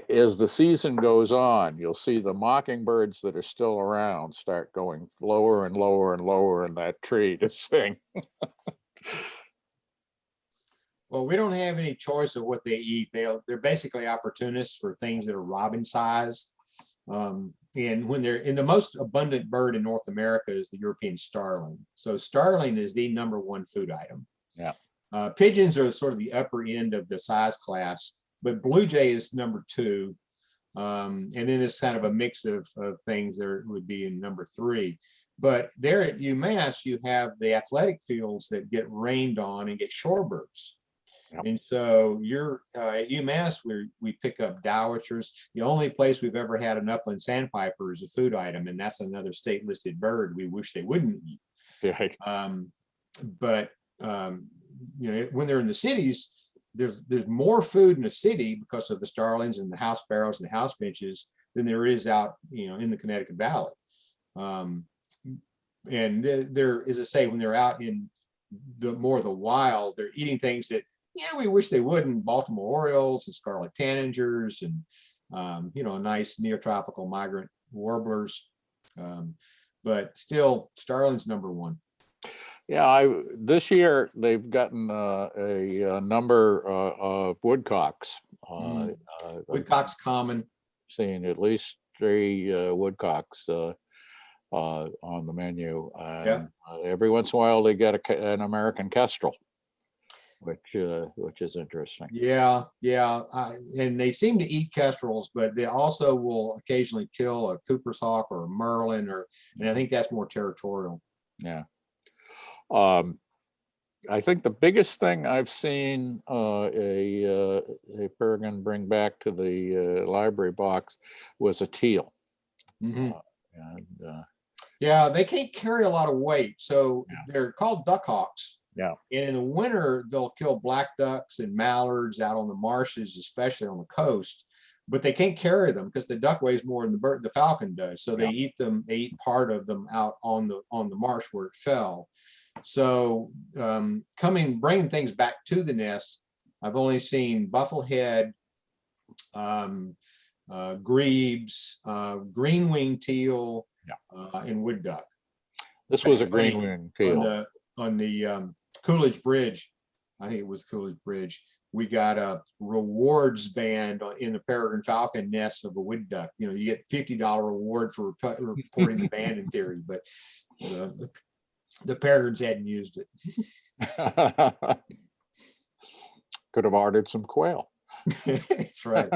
[SPEAKER 5] as the season goes on, you'll see the mockingbirds that are still around start going lower and lower and lower in that tree to sing.
[SPEAKER 4] Well, we don't have any choice of what they eat. They're basically opportunists for things that are robin size. And when they're in, the most abundant bird in North America is the European starling. So starling is the #1 food item.
[SPEAKER 5] Yeah.
[SPEAKER 4] Pigeons are sort of the upper end of the size class, but blue jay is number 2. And then it's kind of a mix of things there would be in number 3. But there at UMass, you have the athletic fields that get rained on and get shorebirds.
[SPEAKER 5] Yep.
[SPEAKER 4] And so you're at UMass, we pick up dowitchers. The only place we've ever had an upland sandpiper is a food item, and that's another state listed bird we wish they wouldn't eat.
[SPEAKER 5] Right.
[SPEAKER 4] But you know, when they're in the cities, there's more food in the city because of the starlings and the house sparrows and the house finches than there is out, you know, in the Connecticut Valley. And they're, as I say, when they're out in the more of the wild, they're eating things that, yeah, we wish they wouldn't. Baltimore orioles and scarlet tanagers and you know, nice neotropical migrant warblers. But still, starling's number 1.
[SPEAKER 5] Yeah, this year they've gotten a number of woodcocks.
[SPEAKER 4] Woodcock's common.
[SPEAKER 5] Seeing at least 3 woodcocks on the menu. And, every once in a while they get an American kestrel, which is interesting.
[SPEAKER 4] Yeah, and they seem to eat kestrels, but they also will occasionally kill a Cooper's hawk or a merlin, and I think that's more territorial.
[SPEAKER 5] Yeah. I think the biggest thing I've seen a peregrine bring back to the library box was a teal.
[SPEAKER 4] Mm-hmm.
[SPEAKER 5] And
[SPEAKER 4] yeah, they can't carry a lot of weight, so
[SPEAKER 5] Yeah.
[SPEAKER 4] they're called duck hawks.
[SPEAKER 5] Yeah.
[SPEAKER 4] And in the winter, they'll kill black ducks and mallards out on the marshes, especially on the coast. But they can't carry them because the duck weighs more than the falcon does. So they eat them. They eat part of them out on the marsh where it fell. So bringing things back to the nest, I've only seen bufflehead, grebes, green-winged teal, and wood duck.
[SPEAKER 5] this was a green-winged teal.
[SPEAKER 4] On the Coolidge Bridge, I think it was Coolidge Bridge, we got a rewards band in the peregrine falcon nest of a wood duck. You know, you get $50 reward for reporting the band in theory, but the peregrines hadn't used it.
[SPEAKER 5] Could have ordered some quail.
[SPEAKER 4] That's right.